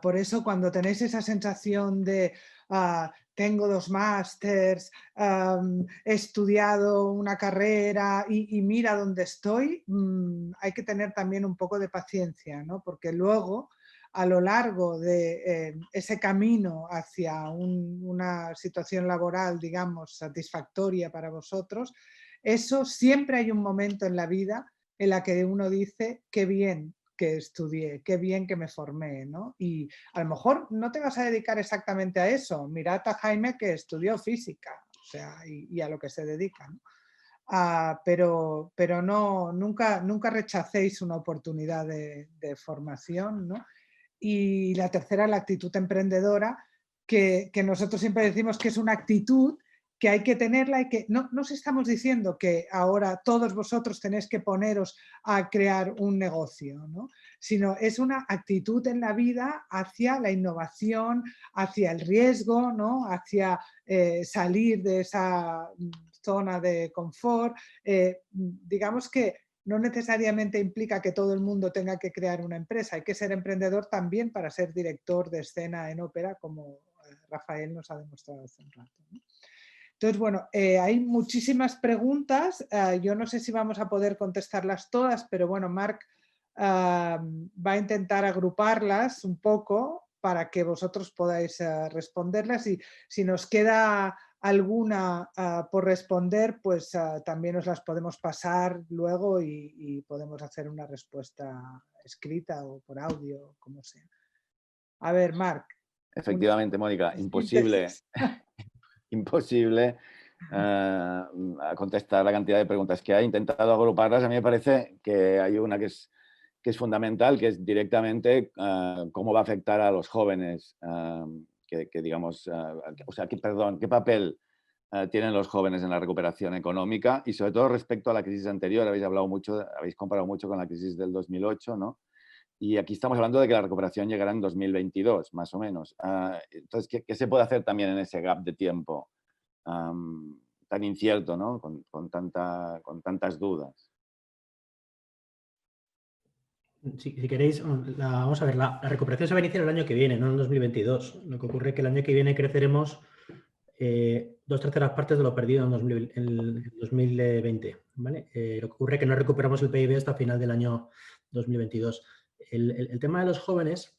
Por eso cuando tenéis esa sensación de tengo 2 másters, he estudiado una carrera y mira dónde estoy, hay que tener también un poco de paciencia, ¿no? Porque luego a lo largo de ese camino hacia una situación laboral, digamos, satisfactoria para vosotros, eso siempre hay un momento en la vida en la que uno dice, qué bien que estudié, qué bien que me formé, ¿no? Y a lo mejor no te vas a dedicar exactamente a eso. Mirad a Jaime que estudió física, o sea, y a lo que se dedica, ¿no? Pero no, nunca rechacéis una oportunidad de formación, ¿no? Y la tercera, la actitud emprendedora, que nosotros siempre decimos que es una actitud que hay que tenerla y que no os estamos diciendo que ahora todos vosotros tenéis que poneros a crear un negocio, ¿no? Sino es una actitud en la vida hacia la innovación, hacia el riesgo, ¿no? Hacia salir de esa zona de confort. Digamos que no necesariamente implica que todo el mundo tenga que crear una empresa, hay que ser emprendedor también para ser director de escena en ópera, como Rafael nos ha demostrado hace un rato, ¿no? Entonces, bueno, hay muchísimas preguntas, yo no sé si vamos a poder contestarlas todas, pero bueno, Marc va a intentar agruparlas un poco para que vosotros podáis responderlas y si nos queda alguna por responder, pues también os las podemos pasar luego y podemos hacer una respuesta escrita o por audio, como sea. A ver, Marc. Efectivamente, Mónica, imposible, imposible contestar la cantidad de preguntas que hay. He intentado agruparlas. A mí me parece que hay una que es fundamental, que es directamente cómo va a afectar a los jóvenes, que digamos, o sea, qué papel tienen los jóvenes en la recuperación económica y sobre todo respecto a la crisis anterior. Habéis comparado mucho con la crisis del 2008, ¿no? Y aquí estamos hablando de que la recuperación llegará en 2022, más o menos. Entonces, ¿qué se puede hacer también en ese gap de tiempo tan incierto, ¿no? Con tantas dudas? Si queréis, vamos a ver, la recuperación se va a iniciar el año que viene, no en 2022. Lo que ocurre es que el año que viene creceremos 2/3 partes de lo perdido en 2020. ¿Vale? Lo que ocurre es que no recuperamos el PIB hasta final del año 2022. El tema de los jóvenes,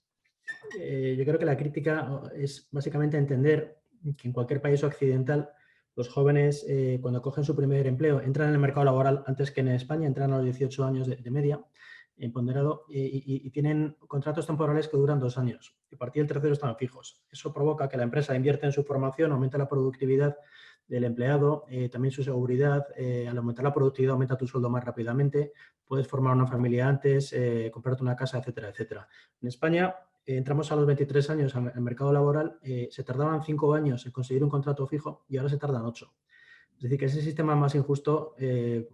yo creo que la crítica es básicamente entender que en cualquier país occidental los jóvenes cuando cogen su primer empleo entran en el mercado laboral antes que en España, entran a los 18 años de media, ponderado, y tienen contratos temporales que duran 2 años. Y a partir del tercero están fijos. Eso provoca que la empresa invierte en su formación, aumenta la productividad del empleado, también su seguridad. Al aumentar la productividad aumenta tu sueldo más rápidamente, puedes formar una familia antes, comprarte una casa, etcétera, etcétera. En España entramos a los 23 años al mercado laboral, se tardaban 5 años en conseguir un contrato fijo y ahora se tardan 8. Es decir, que es el sistema más injusto de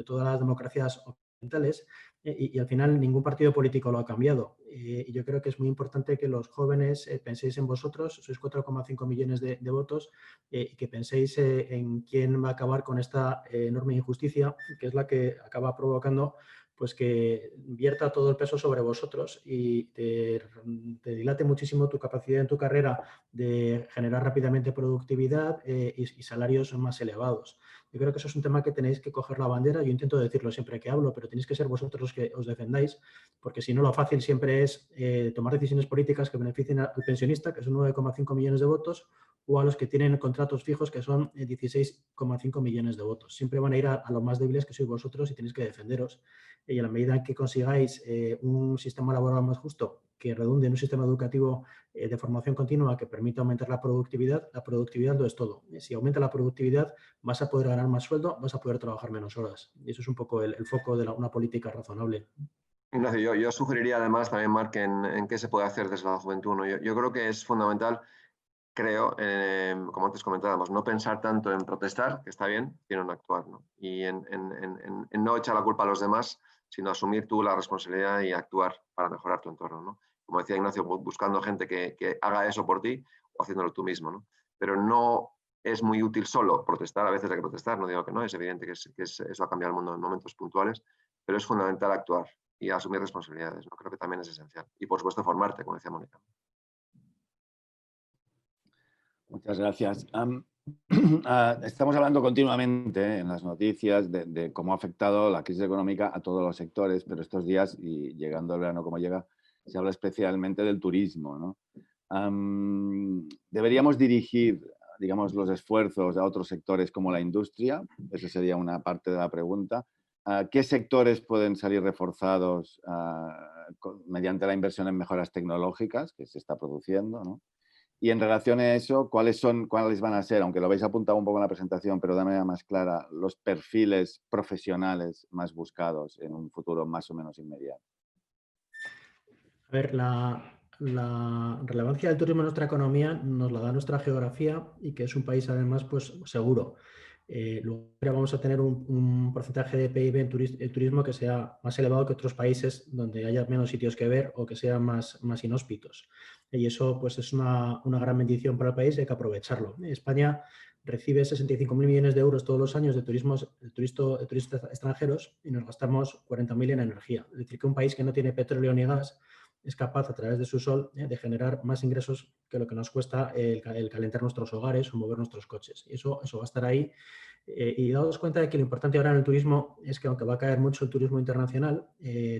todas las democracias occidentales y al final ningún partido político lo ha cambiado. Y yo creo que es muy importante que los jóvenes penséis en vosotros, sois 4,5 millones de votos, y que penséis en quién va a acabar con esta enorme injusticia, que es la que acaba provocando pues que vierta todo el peso sobre vosotros y te dilate muchísimo tu capacidad en tu carrera de generar rápidamente productividad y salarios más elevados. Yo creo que eso es un tema que tenéis que coger la bandera. Yo intento decirlo siempre que hablo, pero tenéis que ser vosotros los que os defendáis, porque si no, lo fácil siempre es tomar decisiones políticas que beneficien al pensionista, que son 9,5 millones de votos, o a los que tienen contratos fijos, que son 16,5 millones de votos. Siempre van a ir a los más débiles, que sois vosotros, y tenéis que defenderos. Y a la medida en que consigáis un sistema laboral más justo, que redunde en un sistema educativo de formación continua que permita aumentar la productividad lo es todo. Si aumenta la productividad, vas a poder ganar más sueldo, vas a poder trabajar menos horas. Y eso es un poco el foco de una política razonable. Ignacio, yo sugeriría además también, Marc, en qué se puede hacer desde la juventud, ¿no? Yo creo que es fundamental, creo, como antes comentábamos, no pensar tanto en protestar, que está bien, sino en actuar, ¿no? Y en no echar la culpa a los demás, sino asumir tú la responsabilidad y actuar para mejorar tu entorno, ¿no? Como decía Ignacio, buscando gente que haga eso por ti o haciéndolo tú mismo, ¿no? Pero no es muy útil solo protestar, a veces hay que protestar, no digo que no, es evidente que eso ha cambiado el mundo en momentos puntuales, pero es fundamental actuar y asumir responsabilidades, ¿no? Creo que también es esencial. Y por supuesto formarte, como decía Mónica. Muchas gracias. Estamos hablando continuamente en las noticias de cómo ha afectado la crisis económica a todos los sectores, pero estos días, y llegando el verano como llega, se habla especialmente del turismo, ¿no? Deberíamos dirigir, digamos, los esfuerzos a otros sectores como la industria. Esa sería una parte de la pregunta. ¿Qué sectores pueden salir reforzados mediante la inversión en mejoras tecnológicas que se está produciendo, ¿no? Y en relación a eso, ¿cuáles van a ser, aunque lo habéis apuntado un poco en la presentación, pero de manera más clara, los perfiles profesionales más buscados en un futuro más o menos inmediato? A ver, la relevancia del turismo en nuestra economía nos la da nuestra geografía y que es un país además pues seguro. Luego vamos a tener un porcentaje de PIB en turismo que sea más elevado que otros países donde haya menos sitios que ver o que sean más inhóspitos. Y eso pues es una gran bendición para el país y hay que aprovecharlo. España recibe 65.000 millones de euros todos los años de turistas extranjeros y nos gastamos 40.000 en energía. Es decir, que un país que no tiene petróleo ni gas es capaz a través de su sol de generar más ingresos que lo que nos cuesta el calentar nuestros hogares o mover nuestros coches. Y eso va a estar ahí. Y daos cuenta de que lo importante ahora en el turismo es que aunque va a caer mucho el turismo internacional,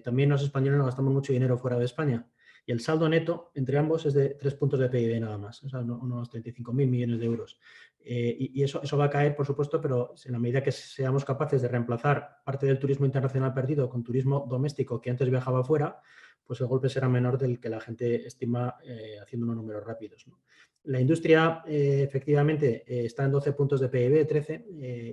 también los españoles nos gastamos mucho dinero fuera de España. Y el saldo neto entre ambos es de 3 puntos de PIB nada más, o sea, unos 35.000 millones de euros. Y eso va a caer, por supuesto, pero en la medida que seamos capaces de reemplazar parte del turismo internacional perdido con turismo doméstico que antes viajaba fuera, pues el golpe será menor del que la gente estima haciendo unos números rápidos, ¿no? La industria, efectivamente, está en 12 puntos de PIB, 13,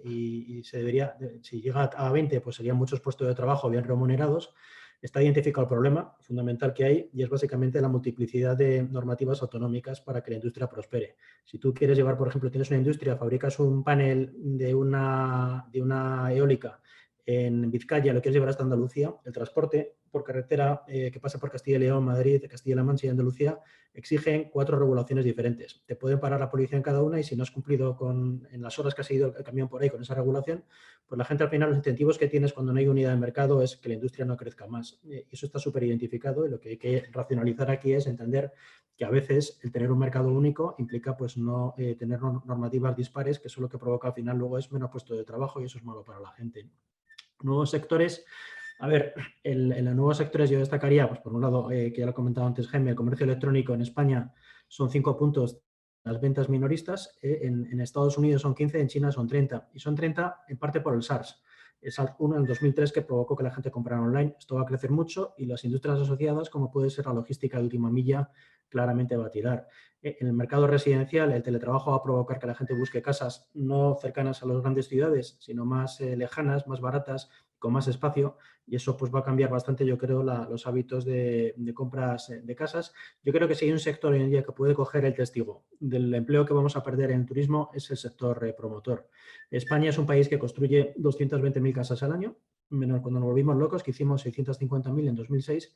y se debería, si llega a 20, pues serían muchos puestos de trabajo bien remunerados. Está identificado el problema fundamental que hay y es básicamente la multiplicidad de normativas autonómicas para que la industria prospere. Si tú quieres llevar, por ejemplo, tienes una industria, fabricas un panel de una eólica en Vizcaya, lo quieres llevar hasta Andalucía, el transporte por carretera que pasa por Castilla y León, Madrid, Castilla-La Mancha y Andalucía exigen 4 regulaciones diferentes. Te pueden parar la policía en cada una y si no has cumplido en las horas que ha seguido el camión por ahí con esa regulación, pues la gente al final los incentivos que tienes cuando no hay unidad de mercado es que la industria no crezca más. Eso está súper identificado y lo que hay que racionalizar aquí es entender que a veces el tener un mercado único implica pues no tener normativas dispares, que eso lo que provoca al final luego es menos puestos de trabajo y eso es malo para la gente. Nuevos sectores. A ver, en los nuevos sectores yo destacaría, pues por un lado, que ya lo ha comentado antes Jaime, el comercio electrónico en España son 5 puntos las ventas minoristas, en Estados Unidos son 15, en China son 30. Y son 30 en parte por el SARS. El SARS-1 en 2003 que provocó que la gente comprara online. Esto va a crecer mucho y las industrias asociadas, como puede ser la logística de última milla, claramente va a tirar. En el mercado residencial, el teletrabajo va a provocar que la gente busque casas no cercanas a las grandes ciudades, sino más lejanas, más baratas, con más espacio, y eso pues va a cambiar bastante, yo creo, los hábitos de compras de casas. Yo creo que si hay un sector hoy en día que puede coger el testigo del empleo que vamos a perder en el turismo es el sector promotor. España es un país que construye 220.000 casas al año, menos cuando nos volvimos locos, que hicimos 650.000 en 2006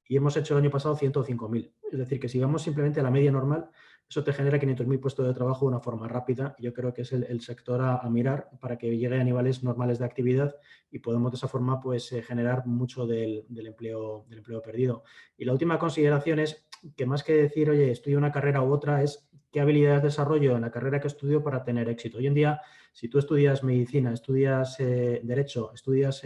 y hemos hecho el año pasado 105.000. Es decir, que si vamos simplemente a la media normal, eso te genera 500.000 puestos de trabajo de una forma rápida. Yo creo que es el sector a mirar para que llegue a niveles normales de actividad y podemos de esa forma pues, generar mucho del empleo perdido. Y la última consideración es que más que decir, oye, estudio una carrera u otra, es qué habilidades desarrollo en la carrera que estudio para tener éxito. Hoy en día, si tú estudias medicina, estudias derecho, estudias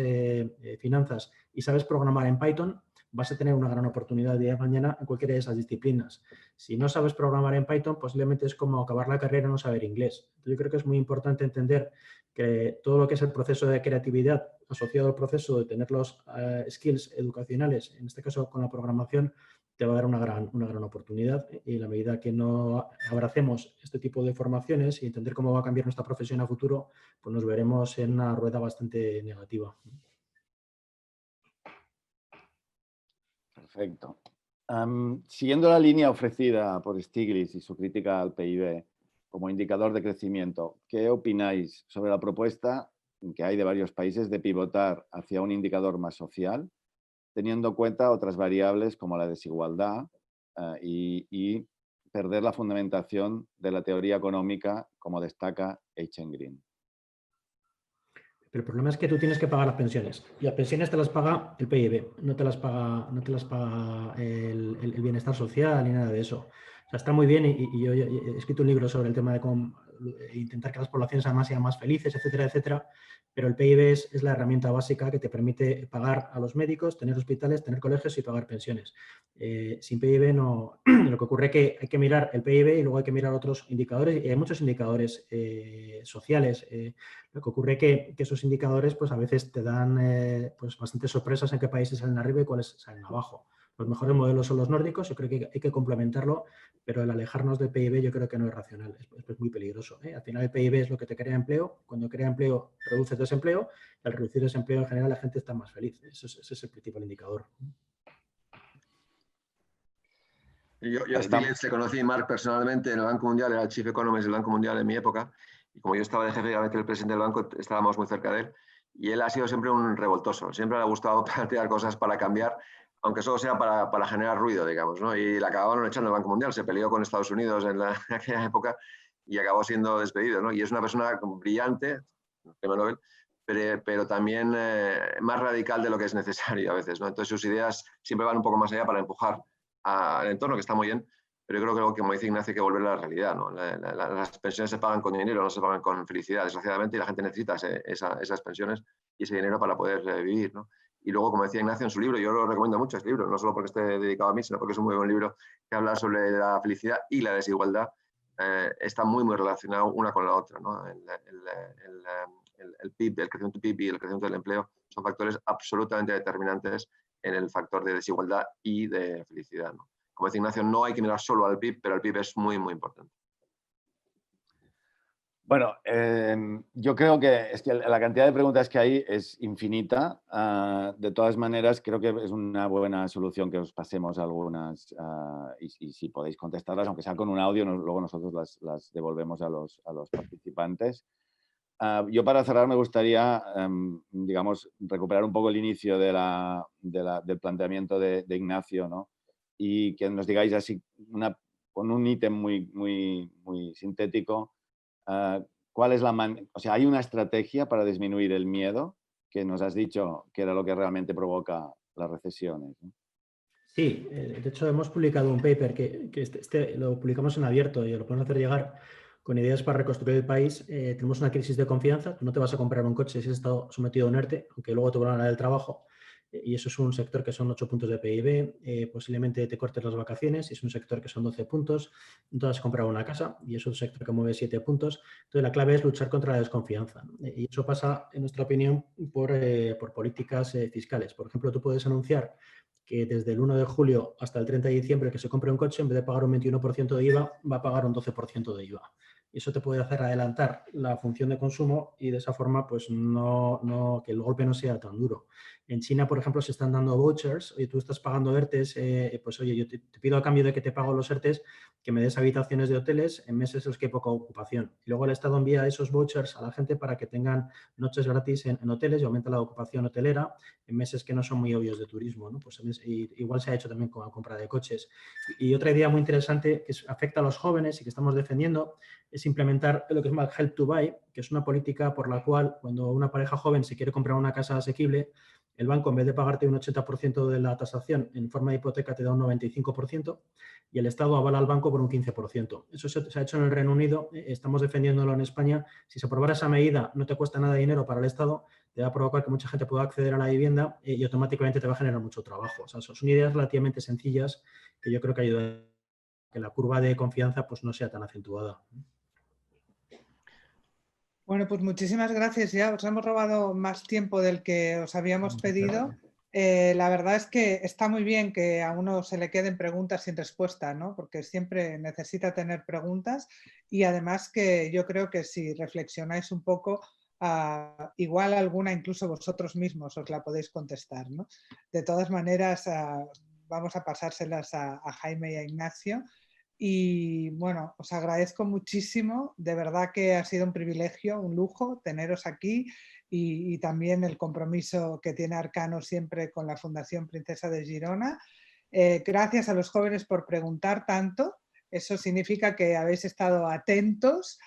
finanzas y sabes programar en Python, vas a tener una gran oportunidad el día de mañana en cualquiera de esas disciplinas. Si no sabes programar en Python, posiblemente es como acabar la carrera y no saber inglés. Entonces, yo creo que es muy importante entender que todo lo que es el proceso de creatividad asociado al proceso de tener los skills educacionales, en este caso con la programación, te va a dar una gran oportunidad. Y en la medida que no abracemos este tipo de formaciones y entender cómo va a cambiar nuestra profesión a futuro, pues nos veremos en una rueda bastante negativa. Perfecto. Siguiendo la línea ofrecida por Stiglitz y su crítica al PIB como indicador de crecimiento, ¿qué opináis sobre la propuesta que hay de varios países de pivotar hacia un indicador más social, teniendo en cuenta otras variables como la desigualdad y perder la fundamentación de la teoría económica, como destaca H. Green? Pero el problema es que tú tienes que pagar las pensiones. Y las pensiones te las paga el PIB, no te las paga el bienestar social ni nada de eso. O sea, está muy bien y yo he escrito un libro sobre el tema de cómo intentar que las poblaciones además sean más felices, etcétera, etcétera. Pero el PIB es la herramienta básica que te permite pagar a los médicos, tener hospitales, tener colegios y pagar pensiones. Sin PIB no. Lo que ocurre es que hay que mirar el PIB y luego hay que mirar otros indicadores. Y hay muchos indicadores sociales. Lo que ocurre es que esos indicadores pues a veces te dan pues bastantes sorpresas en qué países salen arriba y cuáles salen abajo. Los mejores modelos son los nórdicos, yo creo que hay que complementarlo, pero el alejarnos del PIB yo creo que no es racional, es muy peligroso. Al final el PIB es lo que te crea empleo, cuando crea empleo reduces desempleo, y al reducir desempleo en general la gente está más feliz, ese es el principal indicador. Yo a Stiglitz le conocí, Marc, personalmente en el Banco Mundial, era el Chief Economist del Banco Mundial en mi época, y como yo estaba de jefe del presidente del banco, estábamos muy cerca de él, y él ha sido siempre un revoltoso, siempre le ha gustado plantear cosas para cambiar, aunque solo sea para generar ruido, digamos, ¿no? Y le acabaron echando el Banco Mundial, se peleó con Estados Unidos en aquella época y acabó siendo despedido, ¿no? Y es una persona brillante, premio Nobel, pero también más radical de lo que es necesario a veces, ¿no? Entonces sus ideas siempre van un poco más allá para empujar al entorno, que está muy bien, pero yo creo que, como dice Ignacio, hay que volver a la realidad, ¿no? Las pensiones se pagan con dinero, no se pagan con felicidad, desgraciadamente, y la gente necesita esas pensiones y ese dinero para poder vivir, ¿no? Y luego, como decía Ignacio en su libro, yo lo recomiendo mucho ese libro, no solo porque esté dedicado a mí, sino porque es un muy buen libro que habla sobre la felicidad y la desigualdad. Está muy relacionado una con la otra, ¿no? El PIB, el crecimiento PIB y el crecimiento del empleo son factores absolutamente determinantes en el factor de desigualdad y de felicidad, ¿no? Como dice Ignacio, no hay que mirar solo al PIB, pero el PIB es muy importante. Bueno, yo creo que la cantidad de preguntas que hay es infinita. De todas maneras, creo que es una buena solución que os pasemos algunas y si podéis contestarlas, aunque sea con un audio, luego nosotros las devolvemos a los participantes. Yo para cerrar me gustaría, digamos, recuperar un poco el inicio del planteamiento de Ignacio, ¿no? Y que nos digáis así, con un ítem muy sintético, ¿cuál es o sea, ¿hay una estrategia para disminuir el miedo? Que nos has dicho que era lo que realmente provoca las recesiones, ¿no? Sí, de hecho hemos publicado un paper que lo publicamos en abierto y lo podemos hacer llegar con ideas para reconstruir el país. Tenemos una crisis de confianza, tú no te vas a comprar un coche si has estado sometido a un ERTE, aunque luego te van a dar el trabajo. Y eso es un sector que son 8 puntos de PIB, posiblemente te cortes las vacaciones, y es un sector que son 12 puntos, entonces has comprado una casa y es un sector que mueve 7 puntos. Entonces la clave es luchar contra la desconfianza. Y eso pasa, en nuestra opinión, por políticas fiscales. Por ejemplo, tú puedes anunciar que desde el 1 de julio hasta el 30 de diciembre que se compre un coche, en vez de pagar un 21% de IVA, va a pagar un 12% de IVA. Y eso te puede hacer adelantar la función de consumo y de esa forma pues que el golpe no sea tan duro. En China, por ejemplo, se están dando vouchers. Oye, tú estás pagando ERTES, pues oye, yo te pido a cambio de que te pago los ERTES que me des habitaciones de hoteles en meses en los que hay poca ocupación. Y luego el Estado envía esos vouchers a la gente para que tengan noches gratis en hoteles y aumenta la ocupación hotelera en meses que no son muy obvios de turismo, ¿no? Pues igual se ha hecho también con la compra de coches. Y otra idea muy interesante que afecta a los jóvenes y que estamos defendiendo es implementar lo que se llama Help to Buy, que es una política por la cual cuando una pareja joven se quiere comprar una casa asequible, el banco, en vez de pagarte un 80% de la tasación en forma de hipoteca, te da un 95% y el Estado avala al banco por un 15%. Eso se ha hecho en el Reino Unido, estamos defendiéndolo en España. Si se aprobara esa medida, no te cuesta nada de dinero para el Estado, te va a provocar que mucha gente pueda acceder a la vivienda y automáticamente te va a generar mucho trabajo. O sea, son ideas relativamente sencillas que yo creo que ayudan a que la curva de confianza pues, no sea tan acentuada. Bueno, pues muchísimas gracias. Ya os hemos robado más tiempo del que os habíamos pedido. La verdad es que está muy bien que a uno se le queden preguntas sin respuesta, ¿no? Porque siempre necesita tener preguntas y además que yo creo que si reflexionáis un poco, igual alguna incluso vosotros mismos os la podéis contestar, ¿no? De todas maneras, vamos a pasárselas a Jaime y a Ignacio. Y bueno, os agradezco muchísimo, de verdad que ha sido un privilegio, un lujo teneros aquí y también el compromiso que tiene Arcano siempre con la Fundación Princesa de Girona. Gracias a los jóvenes por preguntar tanto, eso significa que habéis estado atentos,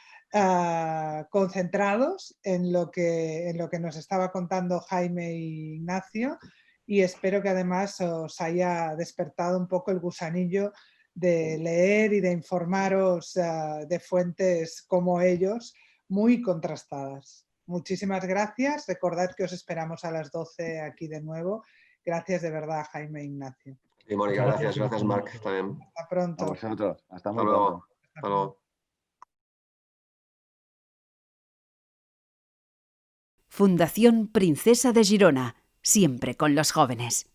concentrados en lo que nos estaba contando Jaime y Ignacio y espero que además os haya despertado un poco el gusanillo de leer y de informaros de fuentes como ellos, muy contrastadas. Muchísimas gracias. Recordad que os esperamos a las 12 aquí de nuevo. Gracias de verdad, Jaime e Ignacio. Y Mónica, gracias Marc, también. Hasta pronto. A vosotros. Hasta muy luego. pronto. Hasta luego. Fundación Princesa de Girona, siempre con los jóvenes.